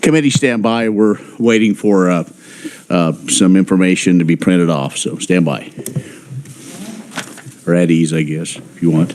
Committee stand by. We're waiting for some information to be printed off, so stand by. Or at ease, I guess, if you want.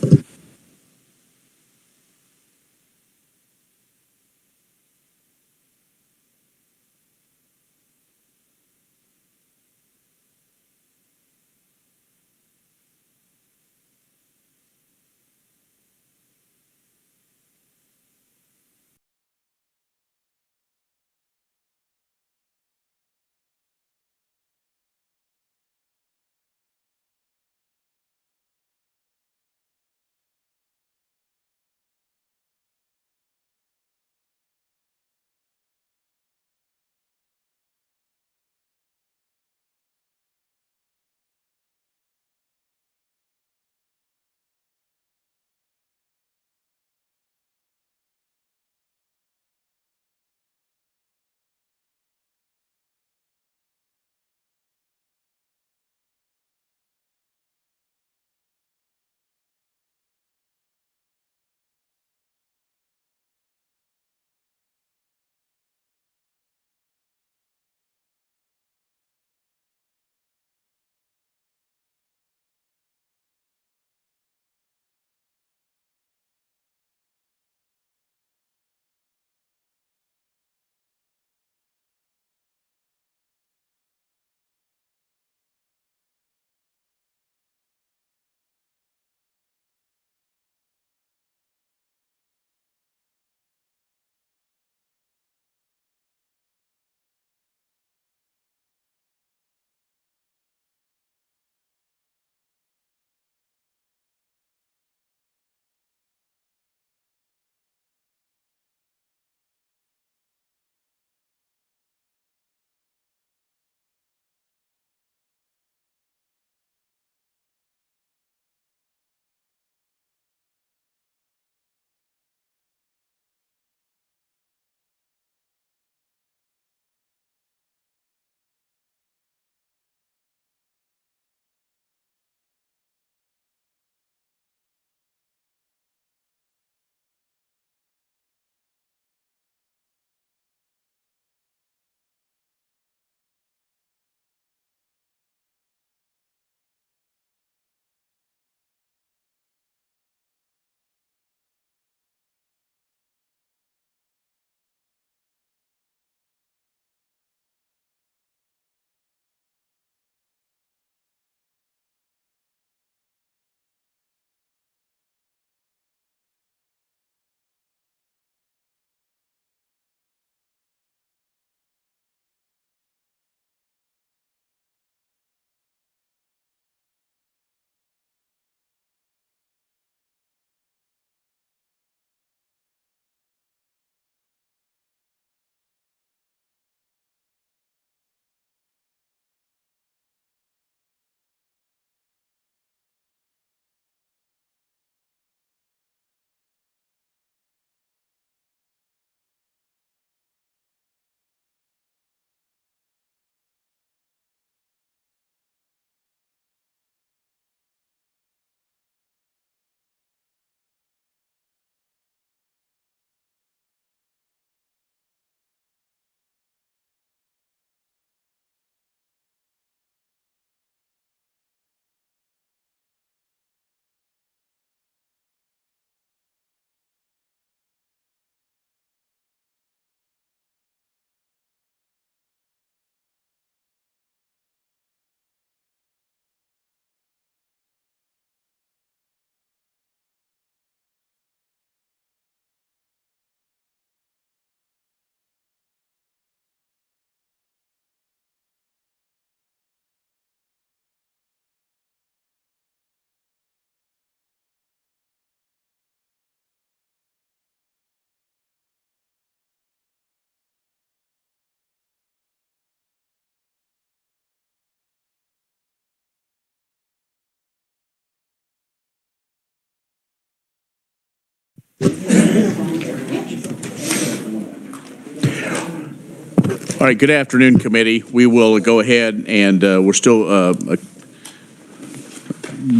All right, good afternoon, committee. We will go ahead and we're still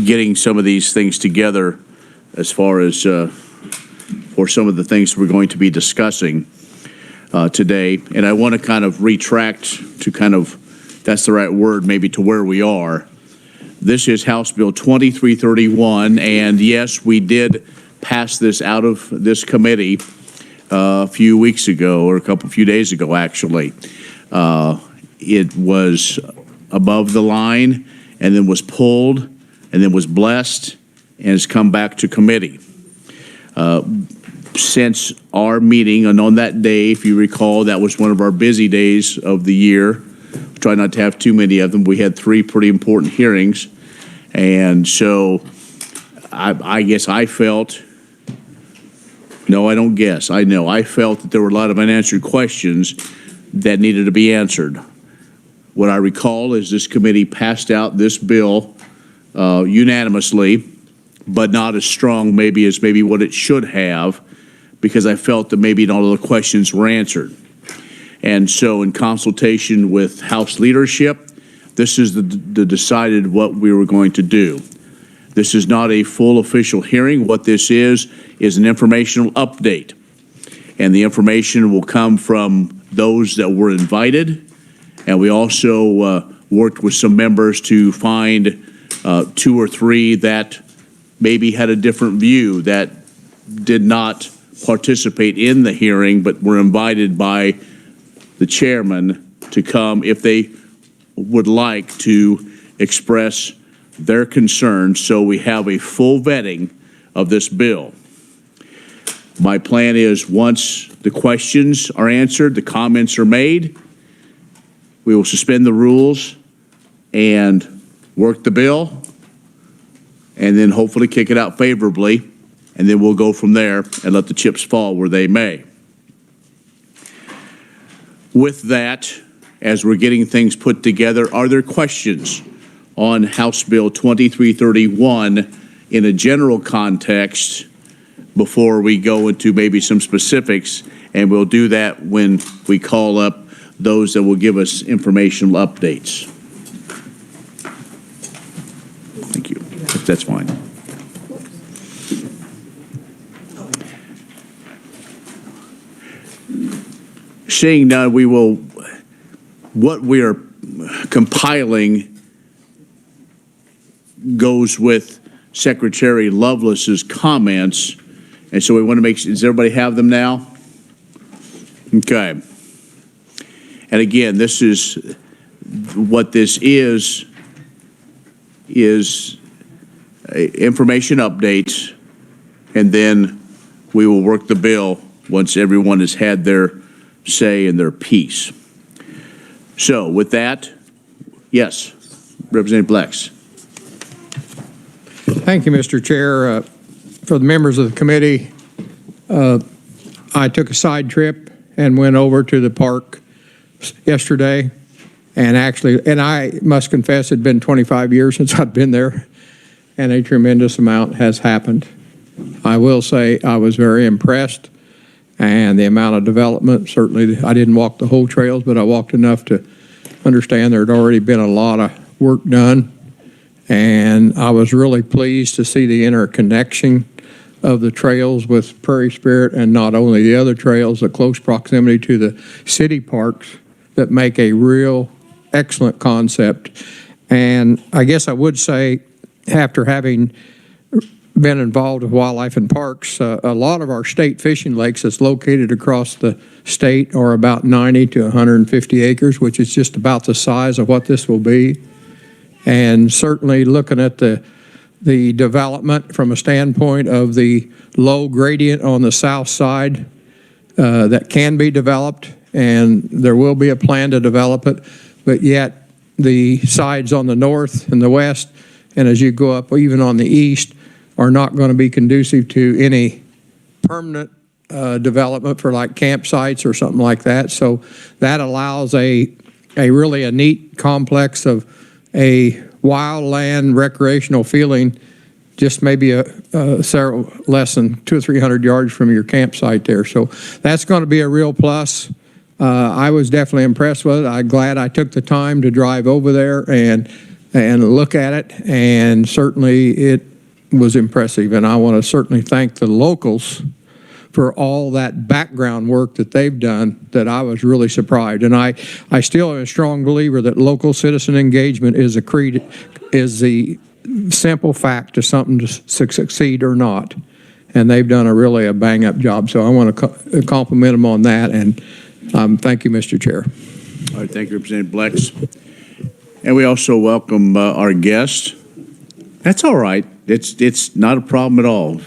getting some of these things together as far as for some of the things we're going to be discussing. today, and I want to kind of retract to kind of, that's the right word, maybe to where we are. This is House Bill 2331, and yes, we did pass this out of this committee a few weeks ago, or a few days ago, actually. It was above the line, and then was pulled, and then was blessed, and has come back to committee. Since our meeting, and on that day, if you recall, that was one of our busy days of the year. We try not to have too many of them. We had 3 pretty important hearings. And so I guess I felt, no, I don't guess, I know, I felt that there were a lot of unanswered questions that needed to be answered. What I recall is this committee passed out this bill unanimously, but not as strong maybe as what it should have, because I felt that maybe not all the questions were answered. And so in consultation with House leadership, this is the decided what we were going to do. This is not a full official hearing. What this is an informational update. And the information will come from those that were invited. And we also worked with some members to find 2 or 3 that maybe had a different view, that did not participate in the hearing, but were invited by the chairman to come if they would like to express their concerns, so we have a full vetting of this bill. My plan is, once the questions are answered, the comments are made, we will suspend the rules and work the bill, and then hopefully kick it out favorably, and then we'll go from there and let the chips fall where they may. With that, as we're getting things put together, are there questions on House Bill 2331 in a general context before we go into maybe some specifics? And we'll do that when we call up those that will give us informational updates. Thank you. If that's fine. Seeing none, we will, what we are compiling goes with Secretary Lovelace's comments, and so we want to make sure, does everybody have them now? Okay. And again, this is, what this is information updates, and then we will work the bill once everyone has had their say and their piece. So with that, yes, Representative Blex. Thank you, Mr. Chair. For the members of the committee, I took a side trip and went over to the park yesterday, and I must confess, it had been 25 years since I'd been there, and a tremendous amount has happened. I will say I was very impressed, and the amount of development, certainly I didn't walk the whole trails, but I walked enough to understand there had already been a lot of work done. And I was really pleased to see the interconnection of the trails with Prairie Spirit, and not only the other trails, the close proximity to the city parks that make a real excellent concept. And I guess I would say, after having been involved with wildlife and parks, a lot of our state fishing lakes that's located across the state are about 90 to 150 acres, which is just about the size of what this will be. And certainly looking at the development from a standpoint of the low gradient on the south side that can be developed, and there will be a plan to develop it, but yet the sides on the north and the west, and as you go up even on the east, are not going to be conducive to any permanent development for like campsites or something like that. So that allows a really neat complex of a wildland recreational feeling, just maybe several less than 200 or 300 yards from your campsite there. So that's going to be a real plus. I was definitely impressed with it. I'm glad I took the time to drive over there and look at it, and certainly it was impressive. And I want to certainly thank the locals for all that background work that they've done that I was really surprised. And I still am a strong believer that local citizen engagement is the simple fact to something to succeed or not. And they've done a bang-up job. So I want to compliment them on that. And thank you, Mr. Chair. All right, thank you, Representative Blex. And we also welcome our guest. That's all right. It's not a problem at all,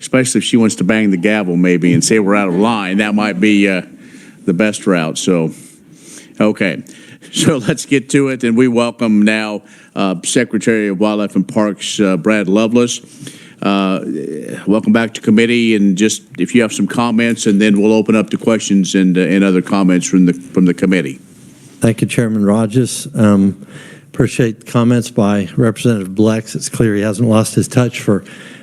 especially if she wants to bang the gavel maybe and say we're out of line. That might be the best route. So, okay. So let's get to it. And we welcome now Secretary of Wildlife and Parks, Brad Lovelace. Welcome back to committee, and just if you have some comments, and then we'll open up to questions and other comments from the committee. Thank you, Chairman Rogers. Appreciate comments by Representative Blex. It's clear he hasn't lost his touch for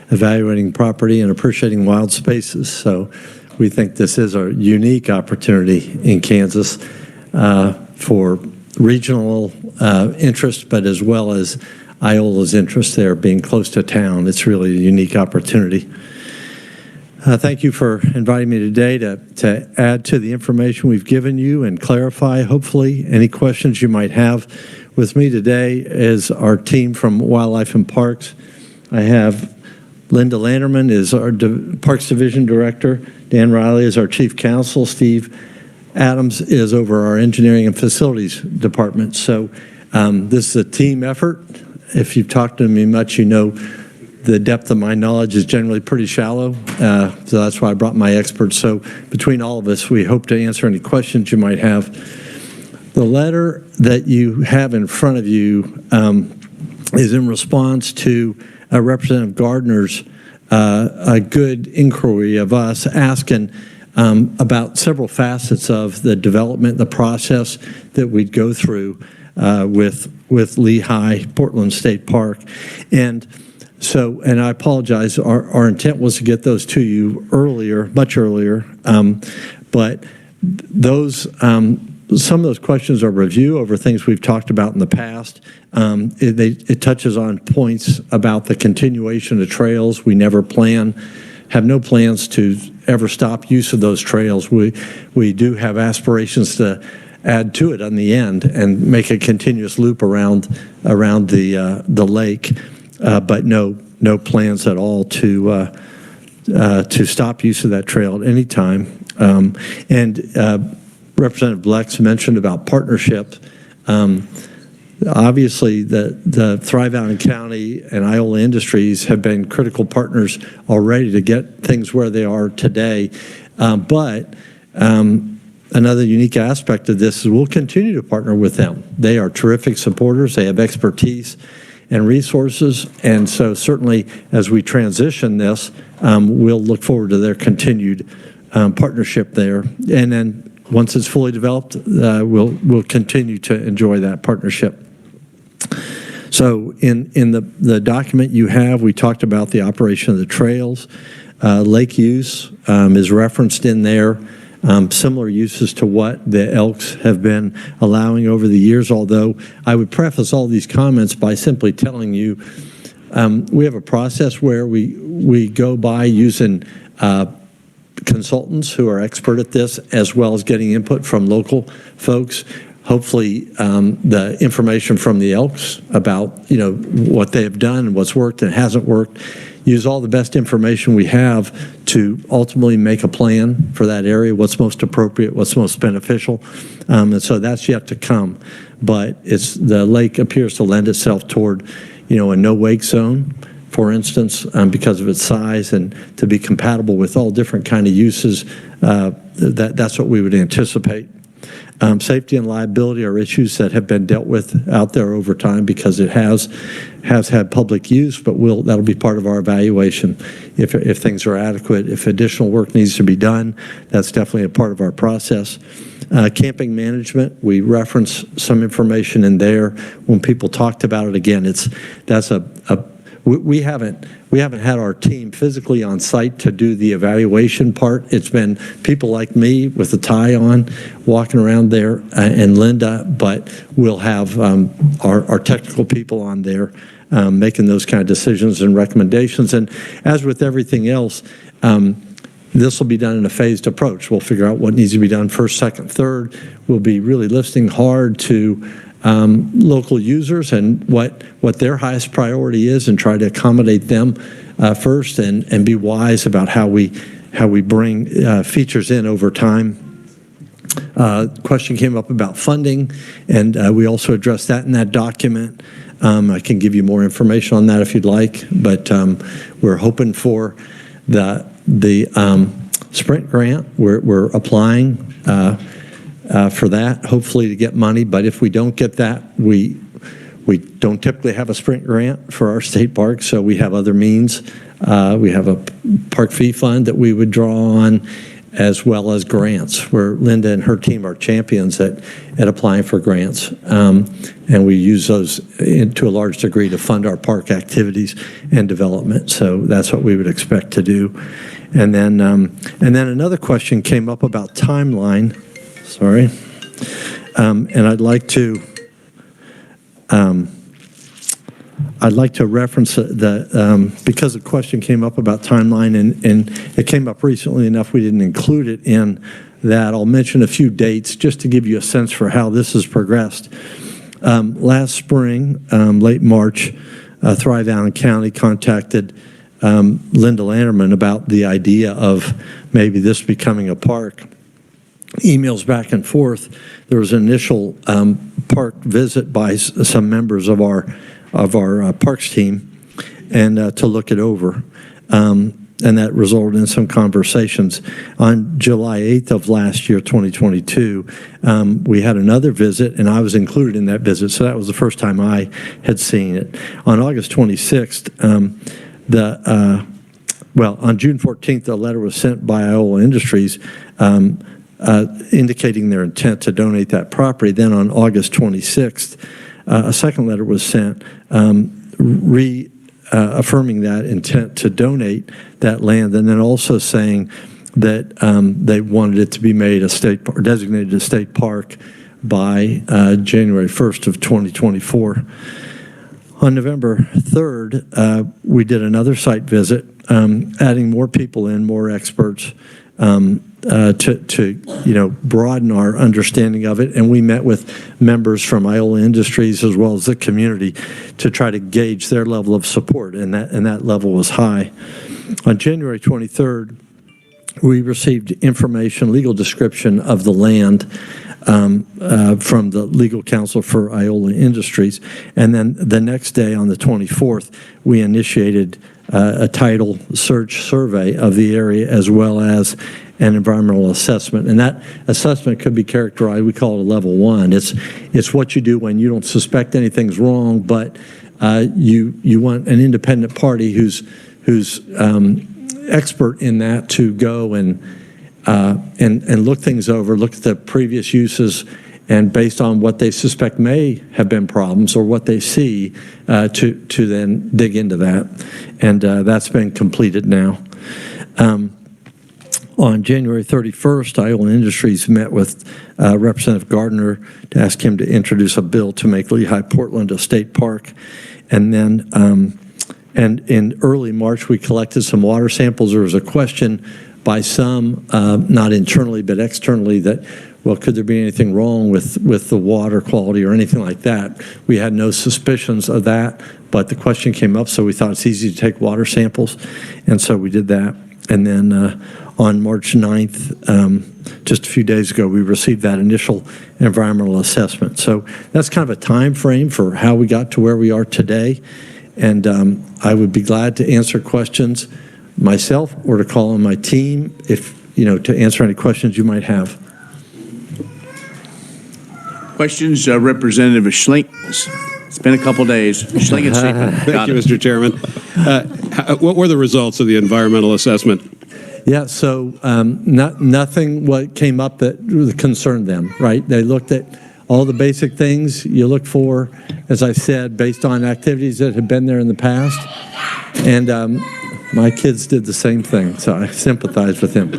evaluating property and appreciating wild spaces. So we think this is a unique opportunity in Kansas for regional interest, but as well as Iola's interest there, being close to town. It's really a unique opportunity. Thank you for inviting me today to add to the information we've given you and clarify, hopefully, any questions you might have. With me today is our team from Wildlife and Parks. I have Linda Landerman is our Parks Division Director. Dan Riley is our Chief Counsel. Steve Adams is over our Engineering and Facilities Department. So this is a team effort. If you've talked to me much, you know the depth of my knowledge is generally pretty shallow, so that's why I brought my experts. So between all of us, we hope to answer any questions you might have. The letter that you have in front of you is in response to Representative Gardner's a good inquiry of us asking about several facets of the development, the process that we'd go through with Lehigh Portland State Park. And so, and I apologize, our intent was to get those to you earlier, much earlier, but those, some of those questions are review over things we've talked about in the past. It touches on points about the continuation of trails. We never have no plans to ever stop use of those trails. We do have aspirations to add to it on the end and make a continuous loop around the lake, but no plans at all to stop use of that trail at any time. Representative Blex mentioned about partnerships. Obviously, the Thrive Island County and Iola Industries have been critical partners already to get things where they are today. But another unique aspect of this is we'll continue to partner with them. They are terrific supporters. They have expertise and resources. And so certainly as we transition this, we'll look forward to their continued partnership there. And then once it's fully developed, we'll continue to enjoy that partnership. So in the document you have, we talked about the operation of the trails. Lake use is referenced in there. Similar uses to what the Elks have been allowing over the years, although I would preface all these comments by simply telling you we have a process where we go by using consultants who are expert at this, as well as getting input from local folks. Hopefully the information from the Elks about what they have done and what's worked and hasn't worked. Use all the best information we have to ultimately make a plan for that area, what's most appropriate, what's most beneficial. And so that's yet to come. But the lake appears to lend itself toward, a no-wake zone, for instance, because of its size, and to be compatible with all different kind of uses. That's what we would anticipate. Safety and liability are issues that have been dealt with out there over time because it has had public use, but that'll be part of our evaluation. If things are adequate, if additional work needs to be done, that's definitely a part of our process. Camping management, we reference some information in there. When people talked about it, again, we haven't had our team physically on site to do the evaluation part. It's been people like me with a tie on walking around there and Linda, but we'll have our technical people on there making those kind of decisions and recommendations. And as with everything else, this will be done in a phased approach. We'll figure out what needs to be done first, second, third. We'll be really listening hard to local users and what their highest priority is, and try to accommodate them first, and be wise about how we bring features in over time. Question came up about funding, and we also addressed that in that document. I can give you more information on that if you'd like, but we're hoping for the Sprint grant. We're applying for that, hopefully to get money. But if we don't get that, we don't typically have a Sprint grant for our state park, so we have other means. We have a park fee fund that we would draw on, as well as grants, where Linda and her team are champions at applying for grants. And we use those to a large degree to fund our park activities and development. So that's what we would expect to do. And then another question came up about timeline. Sorry. And I'd like to reference because the question came up about timeline, and it came up recently enough we didn't include it in that. I'll mention a few dates just to give you a sense for how this has progressed. Last spring, late March, Thrive Allen County contacted Linda Landerman about the idea of maybe this becoming a park. Emails back and forth. There was an initial park visit by some members of our parks team, and to look it over. And that resulted in some conversations. On July 8th of last year, 2022, we had another visit, and I was included in that visit, so that was the first time I had seen it. On August 26th, on June 14th, a letter was sent by Iola Industries indicating their intent to donate that property. Then on August 26th, a second letter was sent affirming that intent to donate that land, and then also saying that they wanted it to be made a state park, designated a state park by January 1st of 2024. On November 3rd, we did another site visit, adding more people in, more experts, to broaden our understanding of it. And we met with members from Iola Industries as well as the community to try to gauge their level of support, and that level was high. On January 23rd, we received information, legal description of the land from the legal counsel for Iola Industries. And then the next day, on the 24th, we initiated a title search survey of the area, as well as an environmental assessment. And that assessment could be characterized, we call it a level 1. It's what you do when you don't suspect anything's wrong, but you want an independent party who's expert in that to go and look things over, look at the previous uses, and based on what they suspect may have been problems or what they see, to then dig into that. And that's been completed now. On January 31st, Iola Industries met with Representative Gardner to ask him to introduce a bill to make Lehigh Portland a state park. And then and in early March, we collected some water samples. There was a question by some, not internally but externally, that, well, could there be anything wrong with the water quality or anything like that? We had no suspicions of that, but the question came up, so we thought it's easy to take water samples, and so we did that. And then on March 9th, just a few days ago, we received that initial environmental assessment. So that's kind of a time frame for how we got to where we are today. And I would be glad to answer questions myself or to call on my team to answer any questions you might have. Questions, Representative Schlink. It's been a couple days. Schlink and Thank you, Mr. Chairman. What were the results of the environmental assessment? Yeah, so nothing what came up that concerned them, right? They looked at all the basic things you look for, as I said, based on activities that had been there in the past. And my kids did the same thing, so I sympathize with him.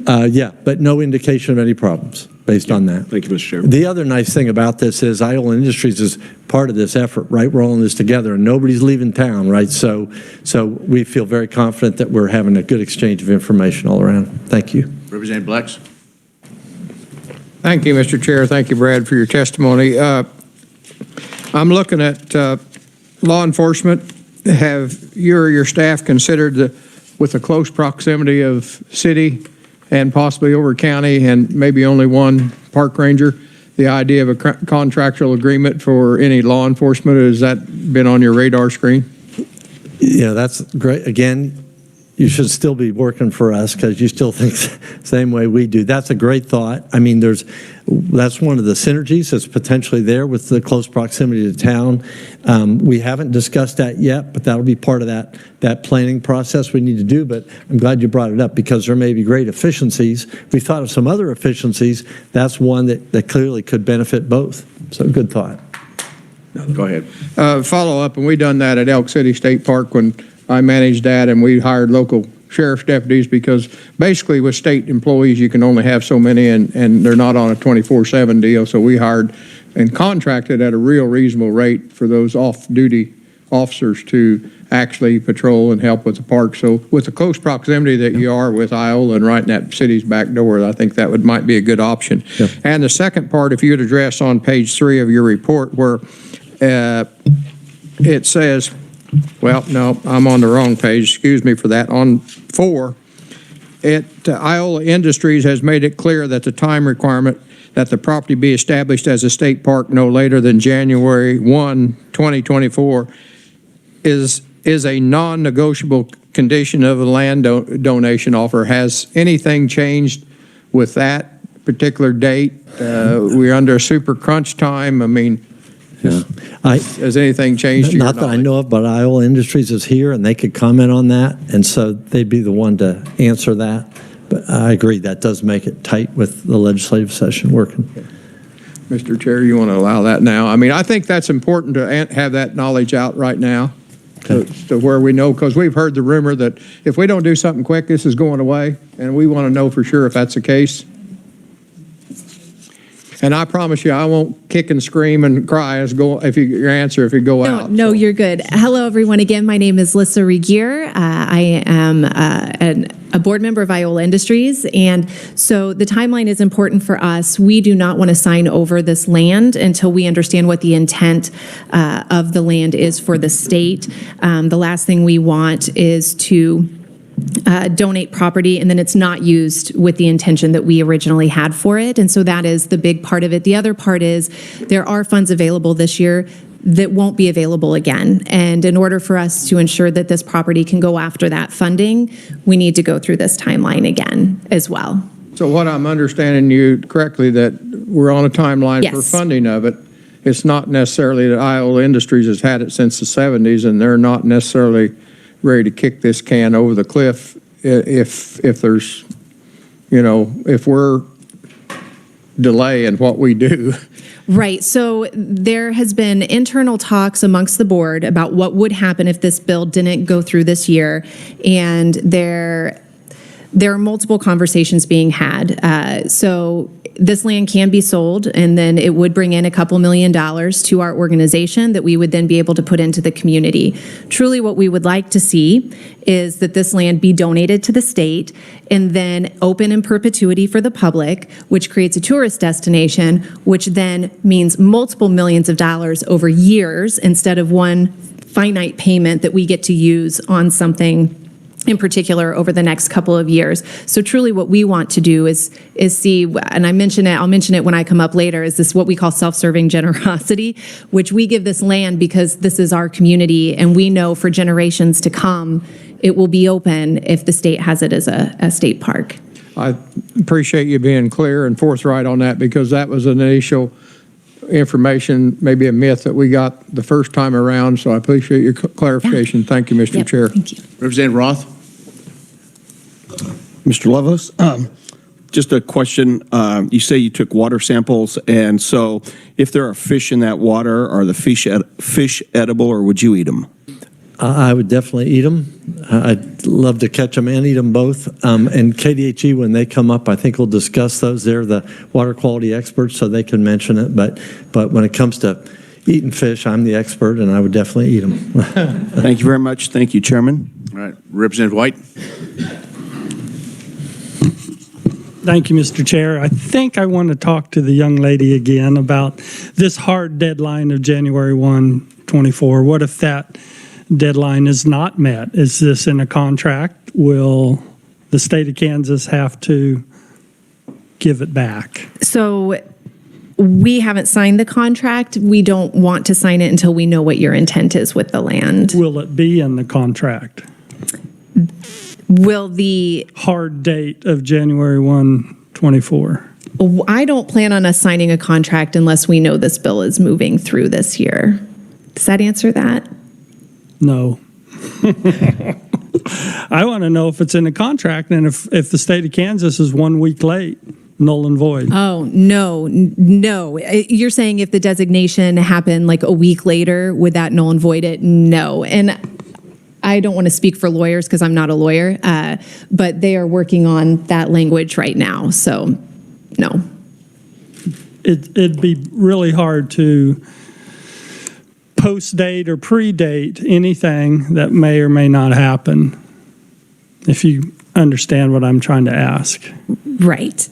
Yeah, but no indication of any problems based on that. Thank you, Mr. Chairman. The other nice thing about this is Iola Industries is part of this effort, right? We're all in this together, and nobody's leaving town, right? So we feel very confident that we're having a good exchange of information all around. Thank you. Representative Blex? Thank you, Mr. Chair. Thank you, Brad, for your testimony. I'm looking at law enforcement. Have you or your staff considered, with the close proximity of city and possibly over county and maybe only one park ranger, the idea of a contractual agreement for any law enforcement? Has that been on your radar screen? Yeah, that's great. Again, you should still be working for us because you still think the same way we do. That's a great thought. I mean, that's one of the synergies that's potentially there with the close proximity to town. We haven't discussed that yet, but that'll be part of that planning process we need to do. But I'm glad you brought it up because there may be great efficiencies. We thought of some other efficiencies. That's one that clearly could benefit both. So good thought. Go ahead. Follow up, and we done that at Elk City State Park when I managed that, and we hired local sheriff's deputies because basically with state employees, you can only have so many, and they're not on a 24/7 deal. So we hired and contracted at a real reasonable rate for those off-duty officers to actually patrol and help with the park. So with the close proximity that you are with Iola and right in that city's back door, I think that might be a good option. Yep. And the second part, if you would address on page 3 of your report where it says, well, no, I'm on the wrong page. Excuse me for that. On 4, Iola Industries has made it clear that the time requirement that the property be established as a state park no later than January 1, 2024 is a non-negotiable condition of a land donation offer. Has anything changed with that particular date? We're under a super crunch time. I mean, Yeah. has anything changed? Not that I know of, but Iola Industries is here, and they could comment on that, and so they'd be the one to answer that. But I agree, that does make it tight with the legislative session working. Mr. Chair, you want to allow that now? I mean, I think that's important to have that knowledge out right now to where we know, because we've heard the rumor that if we don't do something quick, this is going away, and we want to know for sure if that's the case. And I promise you, I won't kick and scream and cry if you go out. No, you're good. Hello, everyone. Again, my name is Lissa Regier. I am a board member of Iola Industries, and so the timeline is important for us. We do not want to sign over this land until we understand what the intent of the land is for the state. The last thing we want is to donate property and then it's not used with the intention that we originally had for it. And so that is the big part of it. The other part is there are funds available this year that won't be available again. And in order for us to ensure that this property can go after that funding, we need to go through this timeline again as well. So what I'm understanding you correctly, that we're on a timeline for Yes. funding of it. It's not necessarily that Iola Industries has had it since the 70s and they're not necessarily ready to kick this can over the cliff if there's, if we're delaying what we do. Right. So there has been internal talks amongst the board about what would happen if this bill didn't go through this year. And there are multiple conversations being had. So this land can be sold, and then it would bring in a couple $1 million to our organization that we would then be able to put into the community. Truly what we would like to see is that this land be donated to the state and then open in perpetuity for the public, which creates a tourist destination, which then means multiple millions of dollars over years instead of one finite payment that we get to use on something in particular over the next couple of years. So truly what we want to do is see, and I'll mention it when I come up later, is this what we call self-serving generosity, which we give this land because this is our community and we know for generations to come, it will be open if the state has it as a state park. I appreciate you being clear and forthright on that because that was an initial information, maybe a myth that we got the first time around. So I appreciate your clarification. Yeah. Thank you, Mr. Yep, Chair. thank you. Representative Roth? Mr. Lovelace, just a question. You say you took water samples, and so if there are fish in that water, are the fish edible, or would you eat them? I would definitely eat them. I'd love to catch them and eat them both. And KDHE, when they come up, I think we'll discuss those. They're the water quality experts, so they can mention it. But when it comes to eating fish, I'm the expert, and I would definitely eat them. Thank you very much. Thank you, Chairman. All right, Representative White. Thank you, Mr. Chair. I think I want to talk to the young lady again about this hard deadline of January 1, 24. What if that deadline is not met? Is this in a contract? Will the state of Kansas have to give it back? So we haven't signed the contract. We don't want to sign it until we know what your intent is with the land. Will it be in the contract? Will the Hard date of January 1, 24. I don't plan on us signing a contract unless we know this bill is moving through this year. Does that answer that? No. I want to know if it's in the contract and if the state of Kansas is 1 week late, null and void. Oh, no. You're saying if the designation happened like a week later, would that null and void it? No. And I don't want to speak for lawyers because I'm not a lawyer, but they are working on that language right now. So, no. It'd be really hard to post-date or predate anything that may or may not happen, if you understand what I'm trying to ask. Right.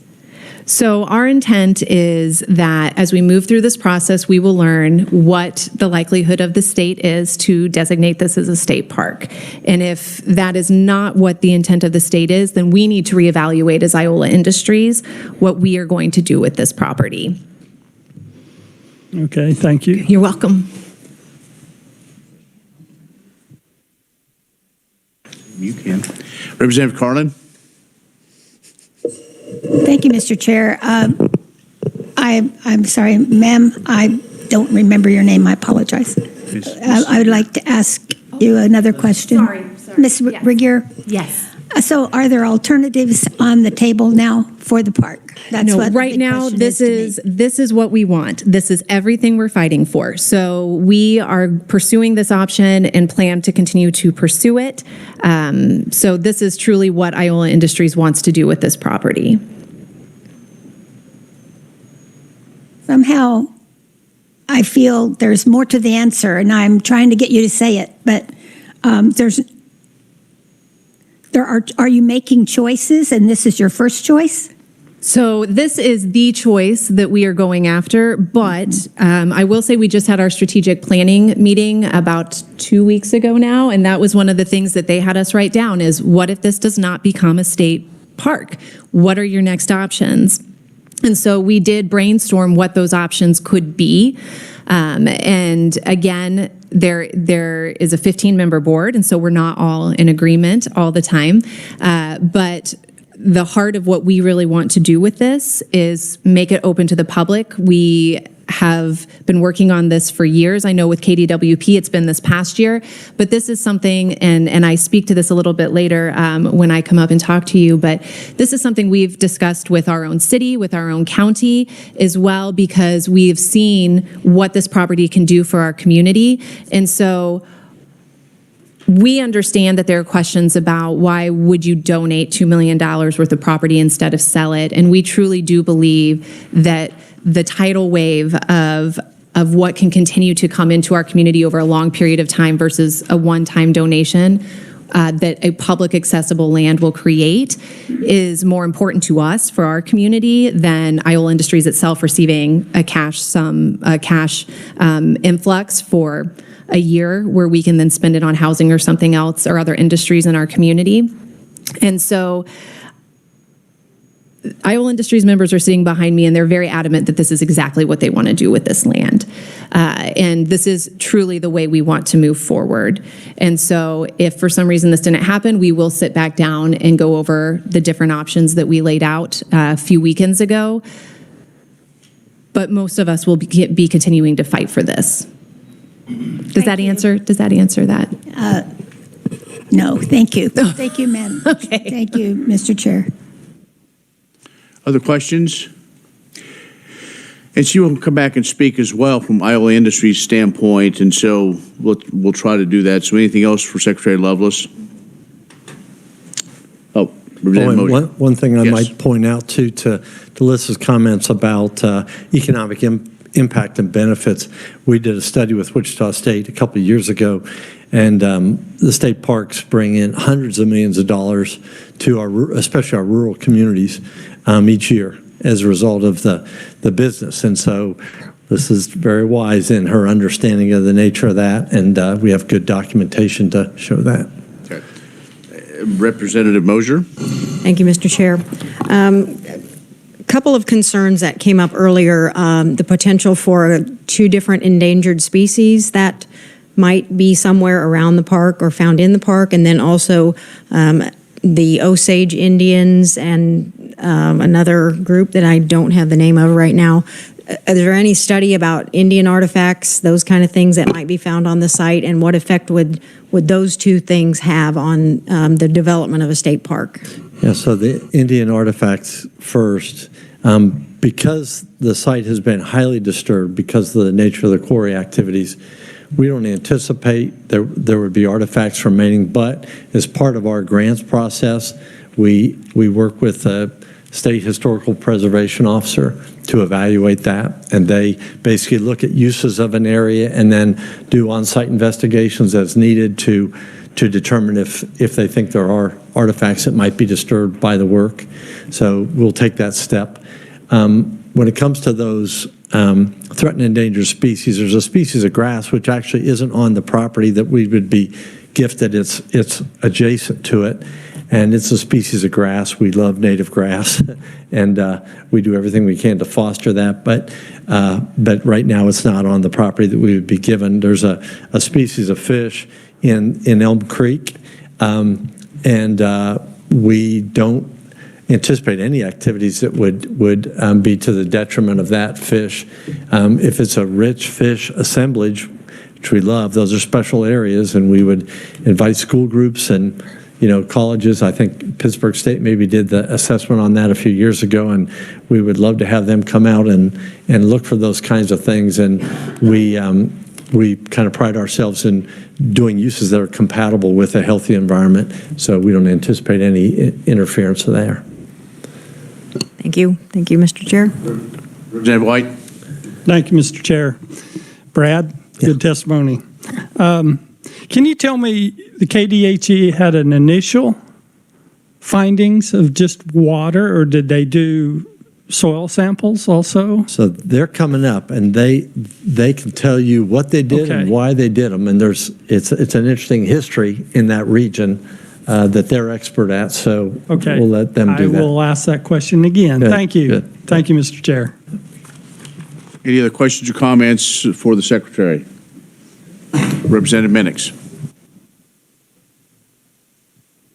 So our intent is that as we move through this process, we will learn what the likelihood of the state is to designate this as a state park. And if that is not what the intent of the state is, then we need to reevaluate as Iola Industries what we are going to do with this property. Okay, thank you. You're welcome. You can. Representative Carlin. Thank you, Mr. Chair. I'm sorry, ma'am, I don't remember your name. I apologize. I would like to ask you another question. Sorry. Ms. Yes. Regier? Yes. So are there alternatives on the table now for the park? That's No, what the right big now, question this to me. is what we want. This is everything we're fighting for. So we are pursuing this option and plan to continue to pursue it. So this is truly what Iola Industries wants to do with this property. Somehow, I feel there's more to the answer, and I'm trying to get you to say it, but are you making choices, and this is your first choice? So this is the choice that we are going after, but I will say we just had our strategic planning meeting about 2 weeks ago now, and that was one of the things that they had us write down is, what if this does not become a state park? What are your next options? And so we did brainstorm what those options could be. And again, there is a 15-member board, and so we're not all in agreement all the time. But the heart of what we really want to do with this is make it open to the public. We have been working on this for years. I know with KDWP it's been this past year, but this is something, and I speak to this a little bit later when I come up and talk to you, but this is something we've discussed with our own city, with our own county as well, because we've seen what this property can do for our community. And so we understand that there are questions about why would you donate $2 million worth of property instead of sell it, and we truly do believe that the tidal wave of what can continue to come into our community over a long period of time versus a one-time donation that a public accessible land will create is more important to us for our community than Iola Industries itself receiving a cash influx for a year where we can then spend it on housing or something else or other industries in our community. And so Iola Industries members are sitting behind me, and they're very adamant that this is exactly what they want to do with this land. And this is truly the way we want to move forward. And so if for some reason this didn't happen, we will sit back down and go over the different options that we laid out a few weekends ago. But most of us will be continuing to fight for this. Does that answer that? No, thank you. Thank you, ma'am. Okay. Thank you, Mr. Chair. Other questions? And she will come back and speak as well from Iowa Industries standpoint, and so we'll try to do that. So anything else for Secretary Lovelace? Oh, Representative Moser. One thing I Yes. might point out too to Lissa's comments about economic impact and benefits. We did a study with Wichita State a couple of years ago, and the state parks bring in hundreds of millions of dollars to especially our rural communities each year as a result of the business. And so this is very wise in her understanding of the nature of that, and we have good documentation to show that. Okay. Representative Moser. Thank you, Mr. Chair. Couple of concerns that came up earlier, the potential for 2 different endangered species that might be somewhere around the park or found in the park, and then also the Osage Indians and another group that I don't have the name of right now. Is there any study about Indian artifacts, those kind of things that might be found on the site, and what effect would those 2 things have on the development of a state park? Yeah, so the Indian artifacts first, because the site has been highly disturbed because of the nature of the quarry activities, we don't anticipate there would be artifacts remaining, but as part of our grants process, we work with the State Historical Preservation Officer to evaluate that, and they basically look at uses of an area and then do on-site investigations as needed to determine if they think there are artifacts that might be disturbed by the work. So we'll take that step. When it comes to those threatened and endangered species, there's a species of grass which actually isn't on the property that we would be gifted. It's adjacent to it, and it's a species of grass. We love native grass, and we do everything we can to foster that. But right now, it's not on the property that we would be given. There's a species of fish in Elm Creek, and we don't anticipate any activities that would be to the detriment of that fish. If it's a rich fish assemblage, which we love, those are special areas, and we would invite school groups and colleges. I think Pittsburgh State maybe did the assessment on that a few years ago, and we would love to have them come out and look for those kinds of things. And we kind of pride ourselves in doing uses that are compatible with a healthy environment, so we don't anticipate any interference there. Thank you. Thank you, Mr. Chair. Representative White. Thank you, Mr. Chair. Brad, good testimony. Can you tell me, the KDHE had an initial findings of just water, or did they do soil samples also? So they're coming up, and they can tell you what they did and why they did them. And it's an interesting history in that region that they're expert at. So we'll let them do that. I will ask that question again. Good. Thank you. Good. Thank you, Mr. Chair. Any other questions or comments for the Secretary? Representative Minix.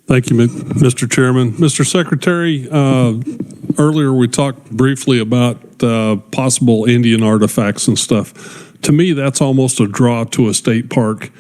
Thank you, Mr. Chairman. Mr. Secretary, earlier we talked briefly about possible Indian artifacts and stuff. To me, that's almost a draw to a state park.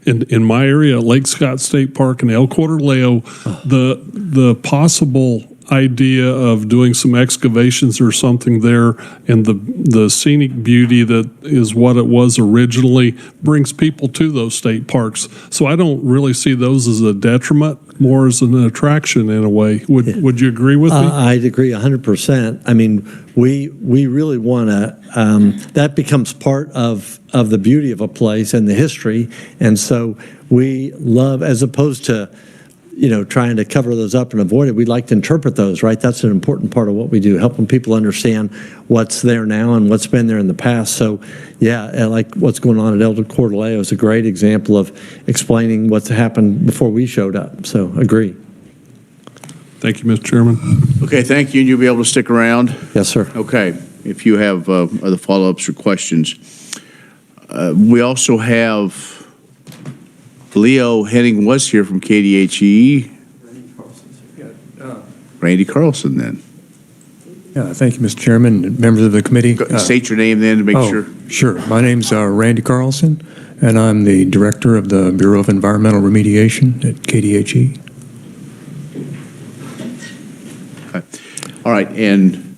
In my area, Lake Scott State Park and El Corraleo, the possible idea of doing some excavations or something there, and the scenic beauty that is what it was originally brings people to those state parks. So I don't really see those as a detriment, more as an attraction in a way. Would you agree with me? I'd agree 100%. I mean, we really want to, that becomes part of the beauty of a place and the history. And so we love, as opposed to, trying to cover those up and avoid it, we'd like to interpret those, right? That's an important part of what we do, helping people understand what's there now and what's been there in the past. So, yeah, like what's going on at El Corraleo is a great example of explaining what's happened before we showed up. So, agree. Thank you, Mr. Chairman. Okay, thank you, and you'll be able to stick around. Yes, sir. Okay, if you have other follow-ups or questions. We also have Leo Henning was here from KDHE. Randy Carlson, then. Yeah, thank you, Mr. Chairman, and members of the committee. State your name then to make sure. Sure. My name's Randy Carlson, and I'm the director of the Bureau of Environmental Remediation at KDHE. Okay. All right, and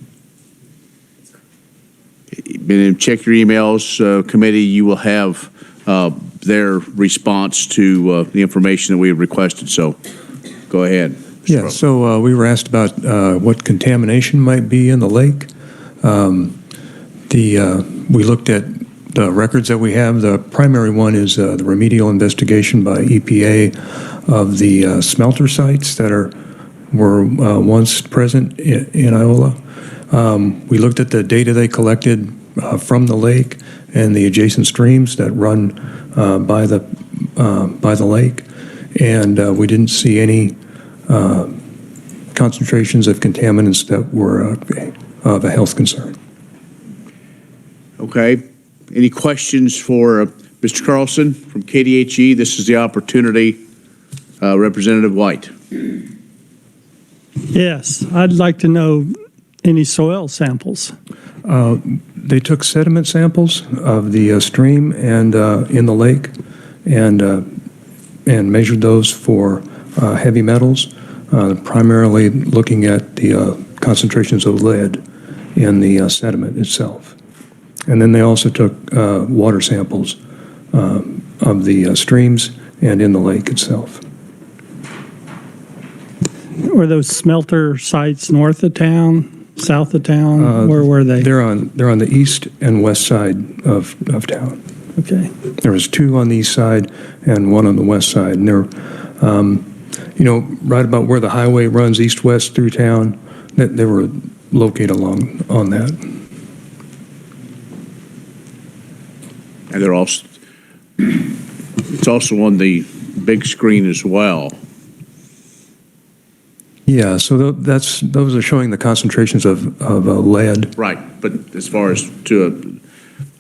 and check your emails, committee. You will have their response to the information that we have requested. So go ahead. Mr. Yeah, Crowe. so we were asked about what contamination might be in the lake. We looked at the records that we have. The primary one is the remedial investigation by EPA of the smelter sites that were once present in Iola. We looked at the data they collected from the lake and the adjacent streams that run by the lake, and we didn't see any concentrations of contaminants that were of a health concern. Okay. Any questions for Mr. Carlson from KDHE? This is the opportunity. Representative White. Yes, I'd like to know any soil samples. They took sediment samples of the stream and in the lake, and measured those for heavy metals, primarily looking at the concentrations of lead in the sediment itself. And then they also took water samples of the streams and in the lake itself. Were those smelter sites north of town, south of town? Where were they? They're on the east and west side of town. Okay. There was two on the east side and one on the west side, and they're right about where the highway runs east-west through town. That they were located along on that. And they're also, it's also on the big screen as well. Yeah, so those are showing the concentrations of lead. Right, but as far as to a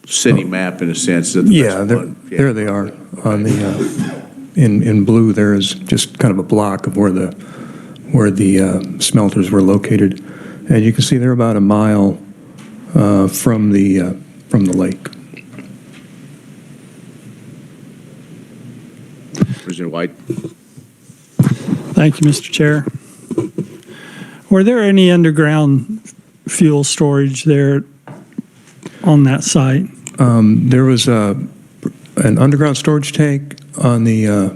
city map in a sense. There they are on the in blue. There is just kind of a block of where the smelters were located, and you can see they're about a mile from the lake. President White. Thank you, Mr. Chair. Were there any underground fuel storage there on that site? There was an underground storage tank on the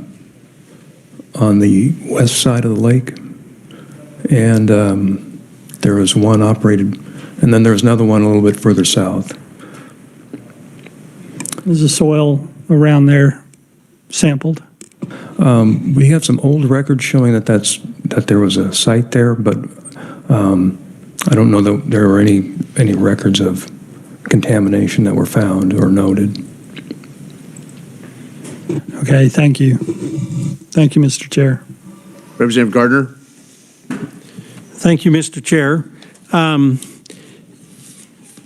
west side of the lake, and there was one operated, and then there was another one a little bit further south. Was the soil around there sampled? We have some old records showing that there was a site there, but I don't know that there were any records of contamination that were found or noted. Okay, thank you. Thank you, Mr. Chair. Representative Gardner. Thank you, Mr. Chair.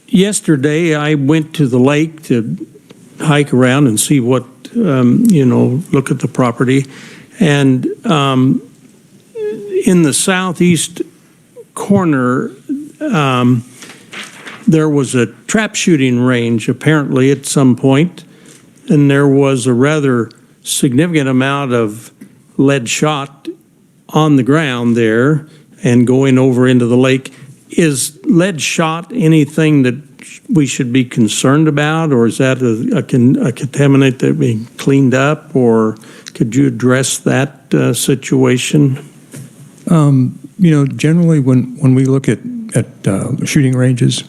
Yesterday, I went to the lake to hike around and see what, look at the property. And in the southeast corner, there was a trap shooting range apparently at some point, and there was a rather significant amount of lead shot on the ground there and going over into the lake. Is lead shot anything that we should be concerned about, or is that a contaminant that being cleaned up, or could you address that situation? Generally when we look at shooting ranges,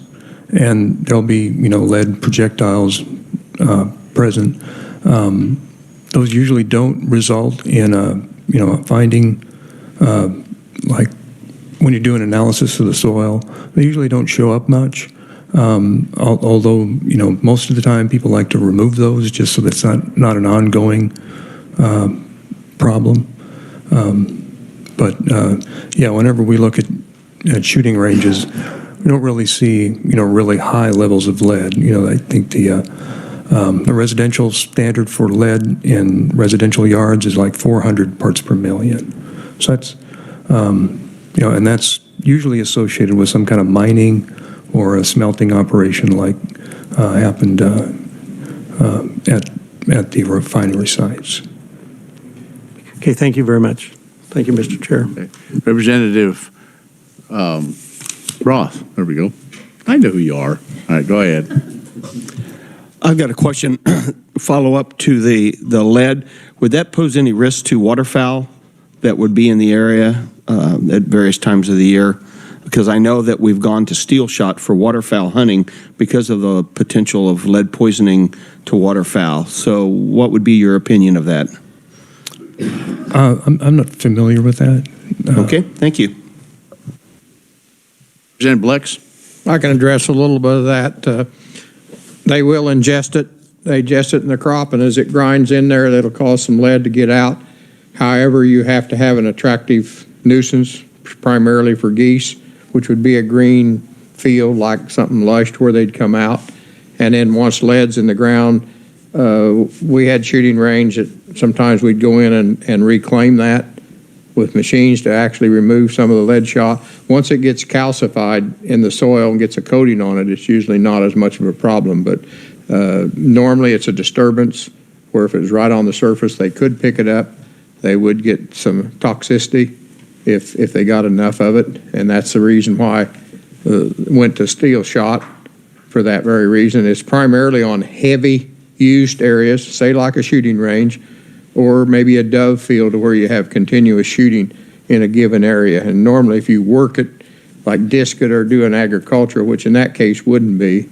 and there'll be lead projectiles present, those usually don't result in a finding like when you do an analysis of the soil. They usually don't show up much. Although most of the time people like to remove those just so that's not an ongoing problem. Whenever we look at shooting ranges, we don't really see really high levels of lead. I think the residential standard for lead in residential yards is like 400 parts per million. So that's and that's usually associated with some kind of mining or a smelting operation like happened at the refinery sites. Okay, thank you very much. Thank you, Mr. Chair. Okay. Representative Roth, there we go. I know who you are. All right, go ahead. I've got a question, follow up to the lead. Would that pose any risk to waterfowl that would be in the area at various times of the year? Because I know that we've gone to steel shot for waterfowl hunting because of the potential of lead poisoning to waterfowl. So what would be your opinion of that? I'm not familiar with that. Okay, thank you. Representative Blex? I can address a little bit of that. They will ingest it. They ingest it in the crop, and as it grinds in there, that'll cause some lead to get out. However, you have to have an attractive nuisance, primarily for geese, which would be a green field like something lush where they'd come out. And then once lead's in the ground, we had shooting range that sometimes we'd go in and reclaim that with machines to actually remove some of the lead shot. Once it gets calcified in the soil and gets a coating on it, it's usually not as much of a problem. But normally it's a disturbance where if it was right on the surface, they could pick it up. They would get some toxicity if they got enough of it. And that's the reason why went to steel shot for that very reason. It's primarily on heavy used areas, say like a shooting range, or maybe a dove field where you have continuous shooting in a given area. And normally if you work it like disc it or do an agriculture, which in that case wouldn't be.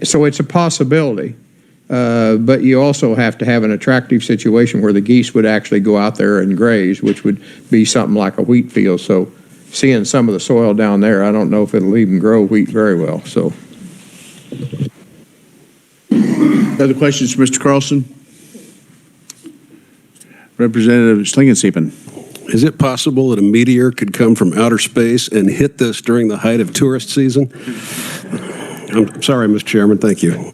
So it's a possibility, but you also have to have an attractive situation where the geese would actually go out there and graze, which would be something like a wheat field. So seeing some of the soil down there, I don't know if it'll even grow wheat very well. So. Other questions for Mr. Carlson? Representative Schlingensieben. Is it possible that a meteor could come from outer space and hit this during the height of tourist season? I'm sorry, Mr. Chairman. Thank you.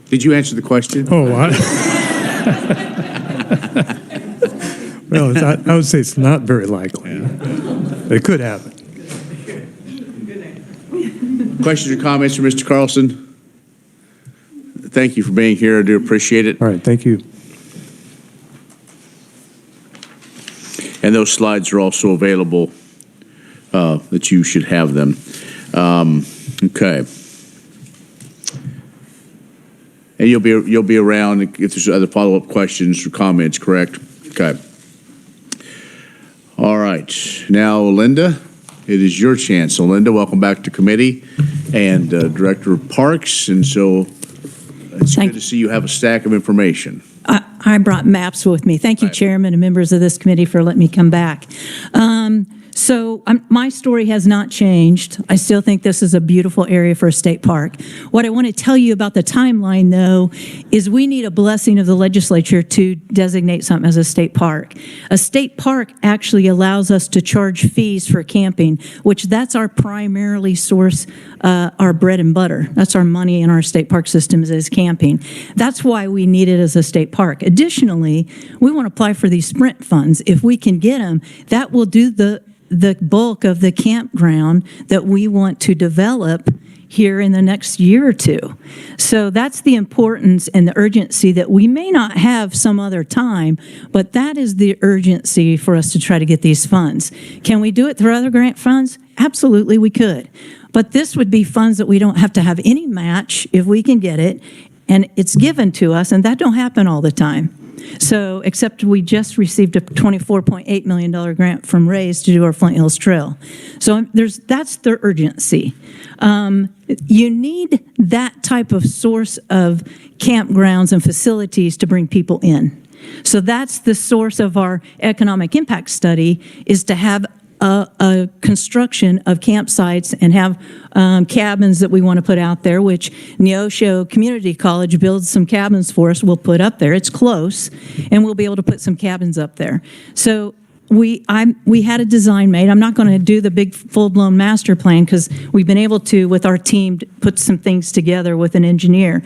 Did you answer the question? Oh, well, I would say it's not very likely. It could happen. Questions or comments for Mr. Carlson? Thank you for being here. I do appreciate it. All right, thank you. And those slides are also available that you should have them. Okay. And you'll be around if there's other follow-up questions or comments, correct? Okay. All right. Now, Linda, it is your chance. So, Linda, welcome back to committee and Director of Parks. And so it's good to see you have a stack of information. I brought maps with me. Thank you, Chairman and members of this committee, for letting me come back. My story has not changed. I still think this is a beautiful area for a state park. What I want to tell you about the timeline, though, is we need a blessing of the legislature to designate something as a state park. A state park actually allows us to charge fees for camping, which that's our primarily source, our bread and butter. That's our money in our state park systems is camping. That's why we need it as a state park. Additionally, we want to apply for these sprint funds. If we can get them, that will do the bulk of the campground that we want to develop here in the next year or two. So that's the importance and the urgency that we may not have some other time, but that is the urgency for us to try to get these funds. Can we do it through other grant funds? Absolutely, we could. But this would be funds that we don't have to have any match if we can get it, and it's given to us, and that don't happen all the time. So, except we just received a $24.8 million grant from Ray's to do our Flint Hills Trail. So that's the urgency. You need that type of source of campgrounds and facilities to bring people in. So that's the source of our economic impact study, is to have a construction of campsites and have cabins that we want to put out there, which Neosho Community College builds some cabins for us. We'll put up there. It's close, and we'll be able to put some cabins up there. So we had a design made. I'm not going to do the big full-blown master plan because we've been able to, with our team, put some things together with an engineer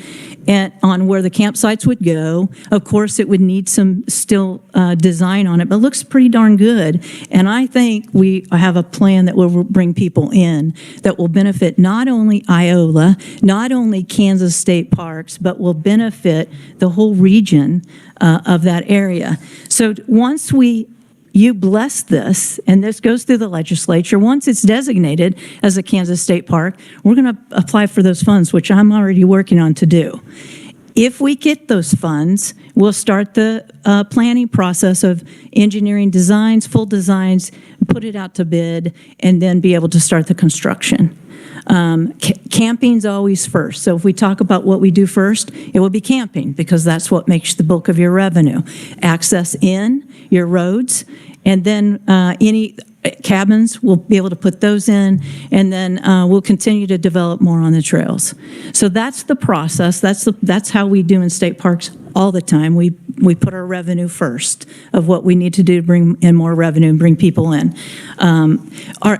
and on where the campsites would go. Of course, it would need some still design on it, but it looks pretty darn good. And I think we have a plan that will bring people in that will benefit not only Iola, not only Kansas State Parks, but will benefit the whole region of that area. So once we you bless this, and this goes through the legislature. Once it's designated as a Kansas State Park, we're going to apply for those funds, which I'm already working on to do. If we get those funds, we'll start the planning process of engineering designs, full designs, put it out to bid, and then be able to start the construction. Camping's always first. So if we talk about what we do first, it will be camping, because that's what makes the bulk of your revenue. Access in, your roads, and then any cabins, we'll be able to put those in, and then we'll continue to develop more on the trails. So that's the process. That's how we do in state parks all the time. We put our revenue first of what we need to do to bring in more revenue and bring people in. Our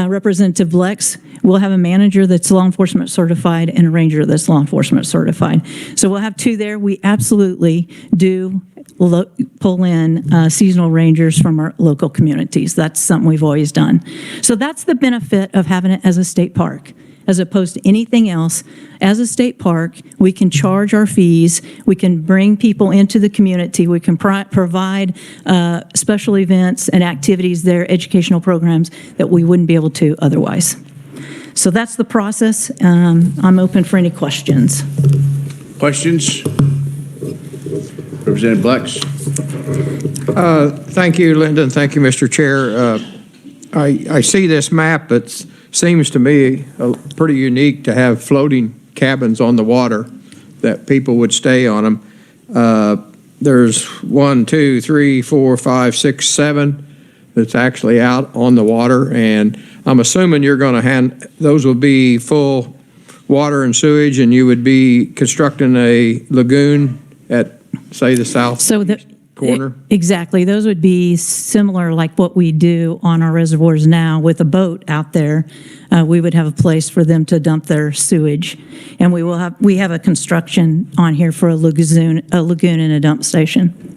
Representative Blex will have a manager that's law enforcement certified and a ranger that's law enforcement certified. So we'll have two there. We absolutely do pull in seasonal rangers from our local communities. That's something we've always done. So that's the benefit of having it as a state park, as opposed to anything else. As a state park, we can charge our fees, we can bring people into the community, we can provide special events and activities there, educational programs that we wouldn't be able to otherwise. So that's the process. I'm open for any questions. Questions? Representative Blex. Thank you, Linda, and thank you, Mr. Chair. I see this map. It seems to me pretty unique to have floating cabins on the water that people would stay on them. There's 1, 2, 3, 4, 5, 6, 7 that's actually out on the water, and I'm assuming you're going to those will be full water and sewage, and you would be constructing a lagoon at, say, the south corner? Exactly. Those would be similar like what we do on our reservoirs now with a boat out there. We would have a place for them to dump their sewage. And we have a construction on here for a lagoon and a dump station.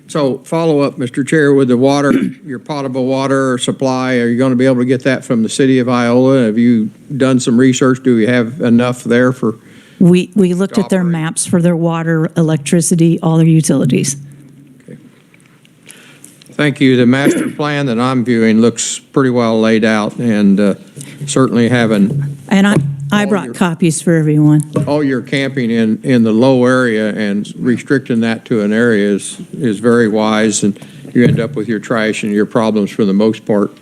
So follow up, Mr. Chair, with the water, your potable water supply, are you going to be able to get that from the city of Iola? Have you done some research? Do we have enough there for? We looked at their maps for their water, electricity, all their utilities. Okay. Thank you. The master plan that I'm viewing looks pretty well laid out, and certainly having. And I brought copies for everyone. All your camping in the low area and restricting that to an area is very wise, and you end up with your trash and your problems for the most part.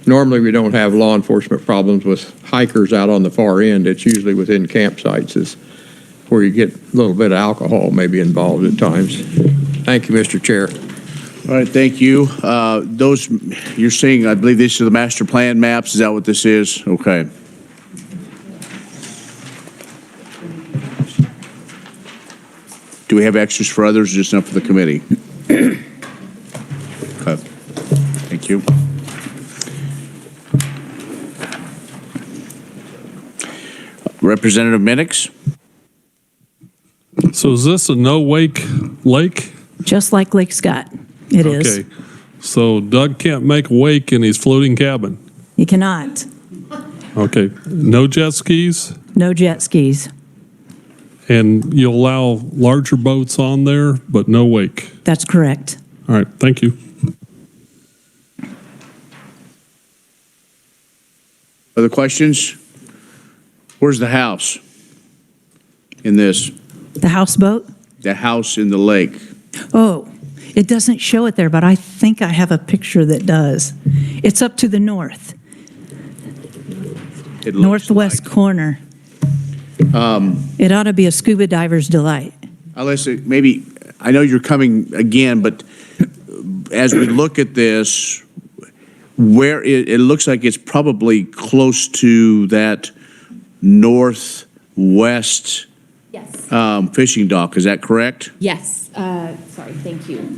Normally, we don't have law enforcement problems with hikers out on the far end. It's usually within campsites is where you get a little bit of alcohol maybe involved at times. Thank you, Mr. Chair. All right, thank you. Those you're seeing, I believe these are the master plan maps. Is that what this is? Okay. Do we have extras for others or just enough for the committee? Okay. Thank you. Representative Minix. So is this a no-wake lake? Just like Lake Scott, it is. Okay. So Doug can't make a wake in his floating cabin? You cannot. Okay. No jet skis? No jet skis. And you'll allow larger boats on there, but no wake? That's correct. All right, thank you. Other questions? Where's the house in this? The houseboat? The house in the lake. Oh, it doesn't show it there, but I think I have a picture that does. It's up to the north. Northwest corner. It ought to be a scuba diver's delight. Alyssa, maybe, I know you're coming again, but as we look at this, where it looks like it's probably close to that northwest fishing dock. Is that correct? Yes. Sorry, thank you.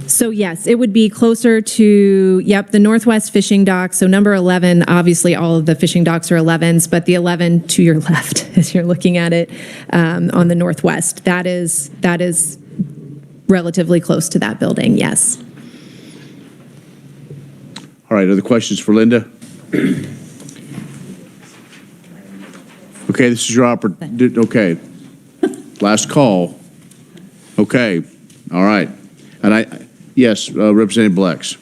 So yes, it would be closer to, the northwest fishing dock. So number 11, obviously all of the fishing docks are 11s, but the 11 to your left, as you're looking at it, on the northwest, that is relatively close to that building, yes. All right, other questions for Linda? Okay, this is your opportunity. Okay. Last call. Okay. All right. And Yes, Representative Blex.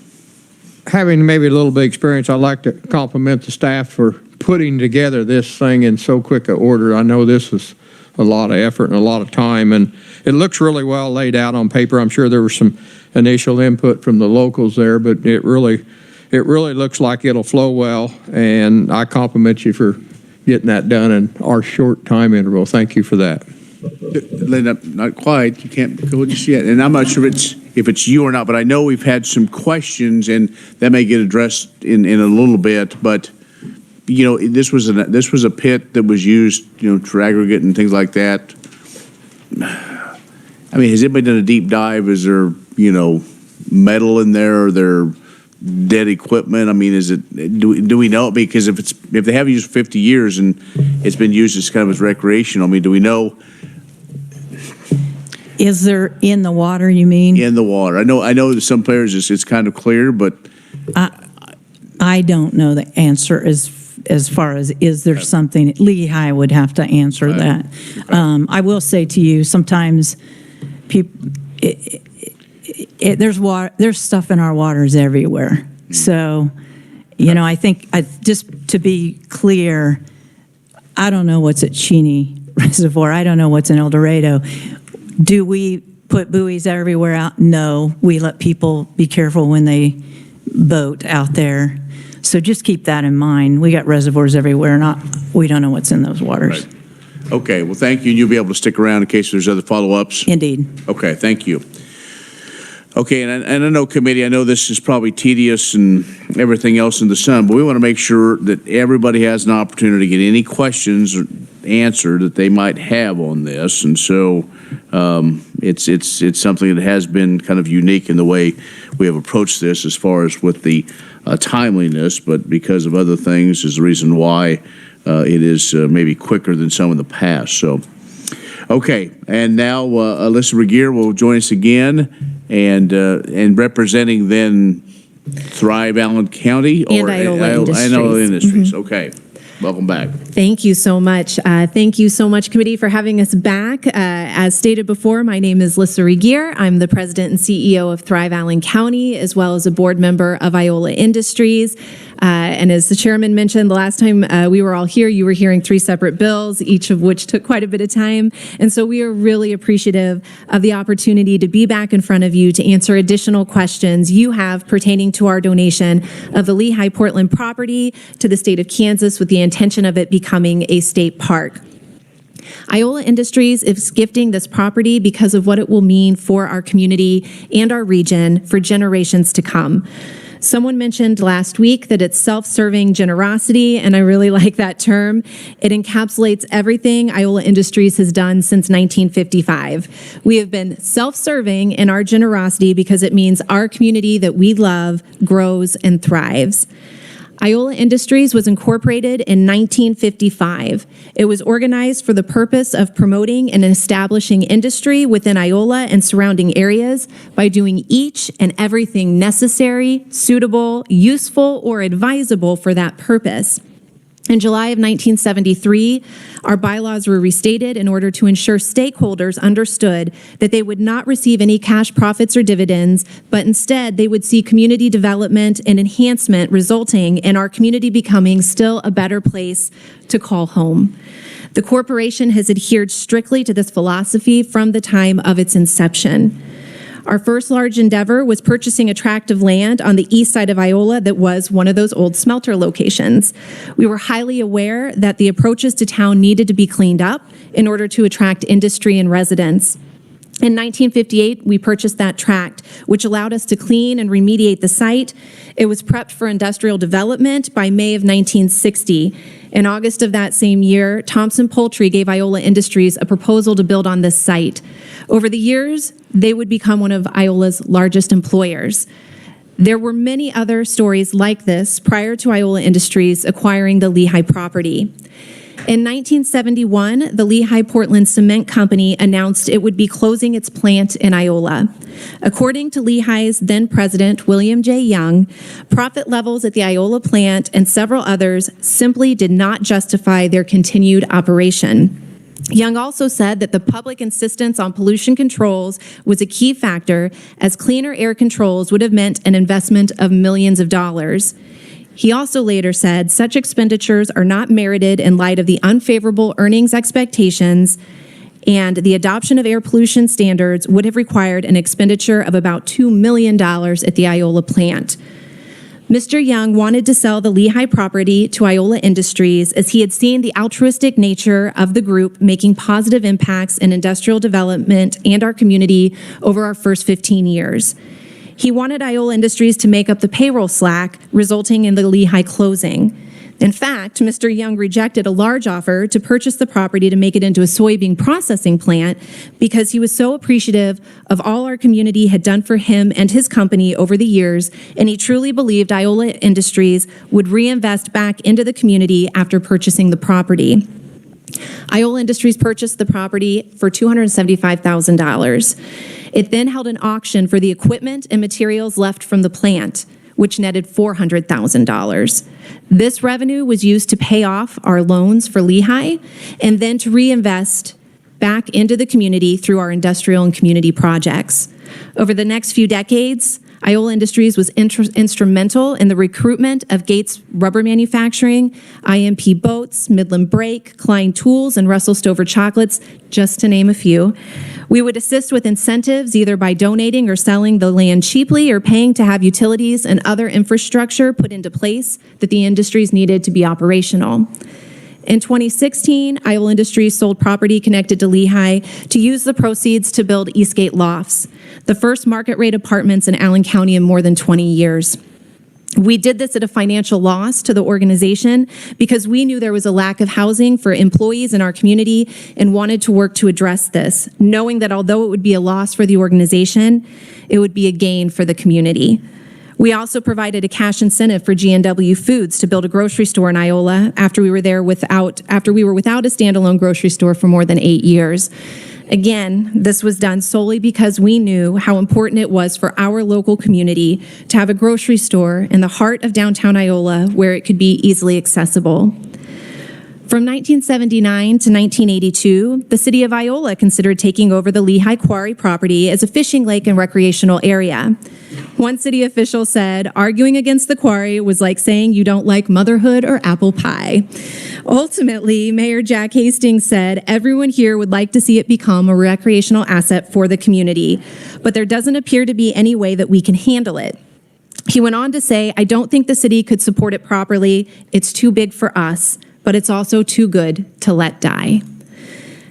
Having maybe a little bit of experience, I'd like to compliment the staff for putting together this thing in so quick a order. I know this was a lot of effort and a lot of time, and it looks really well laid out on paper. I'm sure there was some initial input from the locals there, but it really looks like it'll flow well, and I compliment you for getting that done in our short time interval. Thank you for that. Linda, not quite. You can't go just yet. And I'm not sure if it's you or not, but I know we've had some questions, and that may get addressed in a little bit. But you know, this was a pit that was used, you know, for aggregate and things like that. I mean, has anybody done a deep dive? Is there, you know, metal in there? Or there dead equipment? I mean, is it? Do we know? Because if they have used 50 years and it's been used as kind of as recreational, I mean, do we know? Is there in the water, you mean? In the water. I know that some players it's kind of clear, but I don't know the answer as far as is there something. Lehigh would have to answer that. I will say to you, sometimes people, there's stuff in our waters everywhere. So, you know, I think just to be clear, I don't know what's at Cheney Reservoir. I don't know what's in El Dorado. Do we put buoys everywhere out? No. We let people be careful when they boat out there. So just keep that in mind. We got reservoirs everywhere. We don't know what's in those waters. Right. Okay. Well, thank you. And you'll be able to stick around in case there's other follow-ups. Indeed. Okay. Thank you. Okay, and I know, committee, I know this is probably tedious and everything else in the sun, but we want to make sure that everybody has an opportunity to get any questions answered that they might have on this. And so it's something that has been kind of unique in the way we have approached this as far as with the timeliness, but because of other things is the reason why it is maybe quicker than some in the past. So, okay, and now Alyssa Regier will join us again. And representing then Thrive Allen County or and Iola Industries. Mm-hmm. Okay, welcome back. Thank you so much. Thank you so much, committee, for having us back. As stated before, my name is Alyssa Regier. I'm the president and CEO of Thrive Allen County, as well as a board member of Iola Industries. And as the chairman mentioned, the last time we were all here, you were hearing 3 separate bills, each of which took quite a bit of time. And so we are really appreciative of the opportunity to be back in front of you to answer additional questions you have pertaining to our donation of the Lehigh Portland property to the state of Kansas with the intention of it becoming a state park. Iola Industries is gifting this property because of what it will mean for our community and our region for generations to come. Someone mentioned last week that it's self-serving generosity, and I really like that term. It encapsulates everything Iola Industries has done since 1955. We have been self-serving in our generosity because it means our community that we love grows and thrives. Iola Industries was incorporated in 1955. It was organized for the purpose of promoting and establishing industry within Iola and surrounding areas by doing each and everything necessary, suitable, useful, or advisable for that purpose. In July of 1973, our bylaws were restated in order to ensure stakeholders understood that they would not receive any cash profits or dividends, but instead they would see community development and enhancement resulting in our community becoming still a better place to call home. The corporation has adhered strictly to this philosophy from the time of its inception. Our first large endeavor was purchasing a tract of land on the east side of Iola that was one of those old smelter locations. We were highly aware that the approaches to town needed to be cleaned up in order to attract industry and residents. In 1958, we purchased that tract, which allowed us to clean and remediate the site. It was prepped for industrial development by May of 1960. In August of that same year, Thompson Poultry gave Iola Industries a proposal to build on this site. Over the years, they would become one of Iola's largest employers. There were many other stories like this prior to Iola Industries acquiring the Lehigh property. In 1971, the Lehigh Portland Cement Company announced it would be closing its plant in Iola. According to Lehigh's then president, William J. Young, profit levels at the Iola plant and several others simply did not justify their continued operation. Young also said that the public insistence on pollution controls was a key factor, as cleaner air controls would have meant an investment of millions of dollars. He also later said such expenditures are not merited in light of the unfavorable earnings expectations, and the adoption of air pollution standards would have required an expenditure of about $2 million at the Iola plant. Mr. Young wanted to sell the Lehigh property to Iola Industries as he had seen the altruistic nature of the group making positive impacts in industrial development and our community over our first 15 years. He wanted Iola Industries to make up the payroll slack, resulting in the Lehigh closing. In fact, Mr. Young rejected a large offer to purchase the property to make it into a soybean processing plant because he was so appreciative of all our community had done for him and his company over the years, and he truly believed Iola Industries would reinvest back into the community after purchasing the property. Iola Industries purchased the property for $275,000. It then held an auction for the equipment and materials left from the plant, which netted $400,000. This revenue was used to pay off our loans for Lehigh and then to reinvest back into the community through our industrial and community projects. Over the next few decades, Iola Industries was instrumental in the recruitment of Gates Rubber Manufacturing, IMP Boats, Midland Brake, Klein Tools, and Russell Stover Chocolates, just to name a few. We would assist with incentives either by donating or selling the land cheaply or paying to have utilities and other infrastructure put into place that the industries needed to be operational. In 2016, Iola Industries sold property connected to Lehigh to use the proceeds to build Eastgate Lofts, the first market-rate apartments in Allen County in more than 20 years. We did this at a financial loss to the organization because we knew there was a lack of housing for employees in our community and wanted to work to address this, knowing that although it would be a loss for the organization, it would be a gain for the community. We also provided a cash incentive for G&W Foods to build a grocery store in Iola after we were without a standalone grocery store for more than 8 years. Again, this was done solely because we knew how important it was for our local community to have a grocery store in the heart of downtown Iola where it could be easily accessible. From 1979 to 1982, the city of Iola considered taking over the Lehigh Quarry property as a fishing lake and recreational area. One city official said, arguing against the quarry was like saying you don't like motherhood or apple pie. Ultimately, Mayor Jack Hastings said everyone here would like to see it become a recreational asset for the community, but there doesn't appear to be any way that we can handle it. He went on to say, I don't think the city could support it properly. It's too big for us, but it's also too good to let die.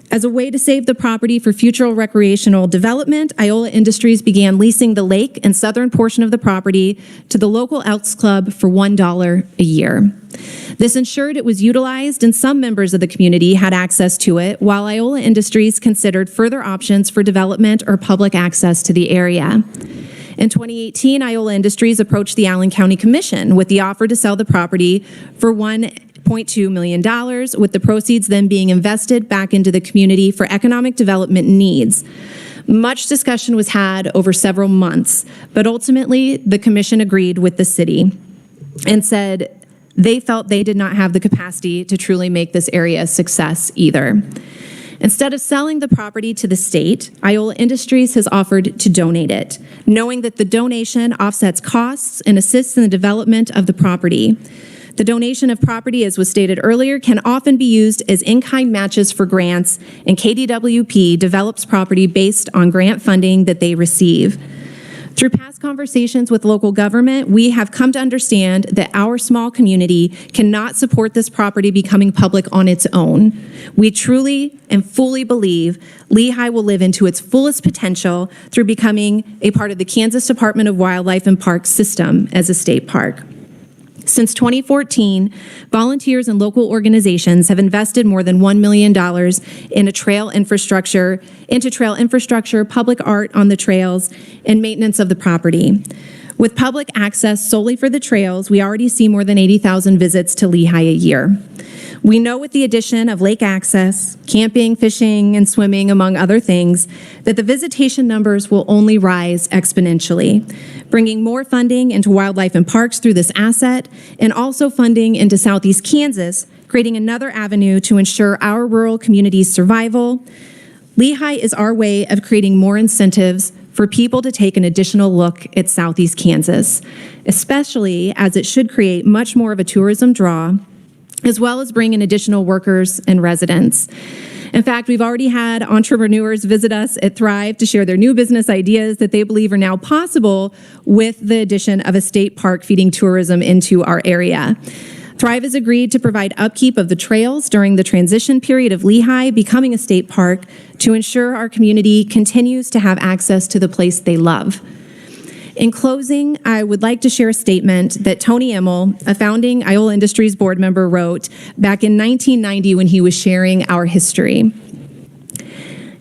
As a way to save the property for future recreational development, Iola Industries began leasing the lake and southern portion of the property to the local Elks Club for $1 a year. This ensured it was utilized and some members of the community had access to it, while Iola Industries considered further options for development or public access to the area. In 2018, Iola Industries approached the Allen County Commission with the offer to sell the property for $1.2 million, with the proceeds then being invested back into the community for economic development needs. Much discussion was had over several months, but ultimately the commission agreed with the city and said they felt they did not have the capacity to truly make this area a success either. Instead of selling the property to the state, Iola Industries has offered to donate it, knowing that the donation offsets costs and assists in the development of the property. The donation of property, as was stated earlier, can often be used as in-kind matches for grants, and KDWP develops property based on grant funding that they receive. Through past conversations with local government, we have come to understand that our small community cannot support this property becoming public on its own. We truly and fully believe Lehigh will live into its fullest potential through becoming a part of the Kansas Department of Wildlife and Parks system as a state park. Since 2014, volunteers and local organizations have invested more than $1 million into trail infrastructure, public art on the trails, and maintenance of the property. With public access solely for the trails, we already see more than 80,000 visits to Lehigh a year. We know with the addition of lake access, camping, fishing, and swimming, among other things, that the visitation numbers will only rise exponentially. Bringing more funding into wildlife and parks through this asset, and also funding into Southeast Kansas creating another avenue to ensure our rural communities' survival. Lehigh is our way of creating more incentives for people to take an additional look at Southeast Kansas, especially as it should create much more of a tourism draw, as well as bring in additional workers and residents. In fact, we've already had entrepreneurs visit us at Thrive to share their new business ideas that they believe are now possible with the addition of a state park feeding tourism into our area. Thrive has agreed to provide upkeep of the trails during the transition period of Lehigh becoming a state park to ensure our community continues to have access to the place they love. In closing, I would like to share a statement that Tony Immel, a founding Iola Industries board member, wrote back in 1990 when he was sharing our history.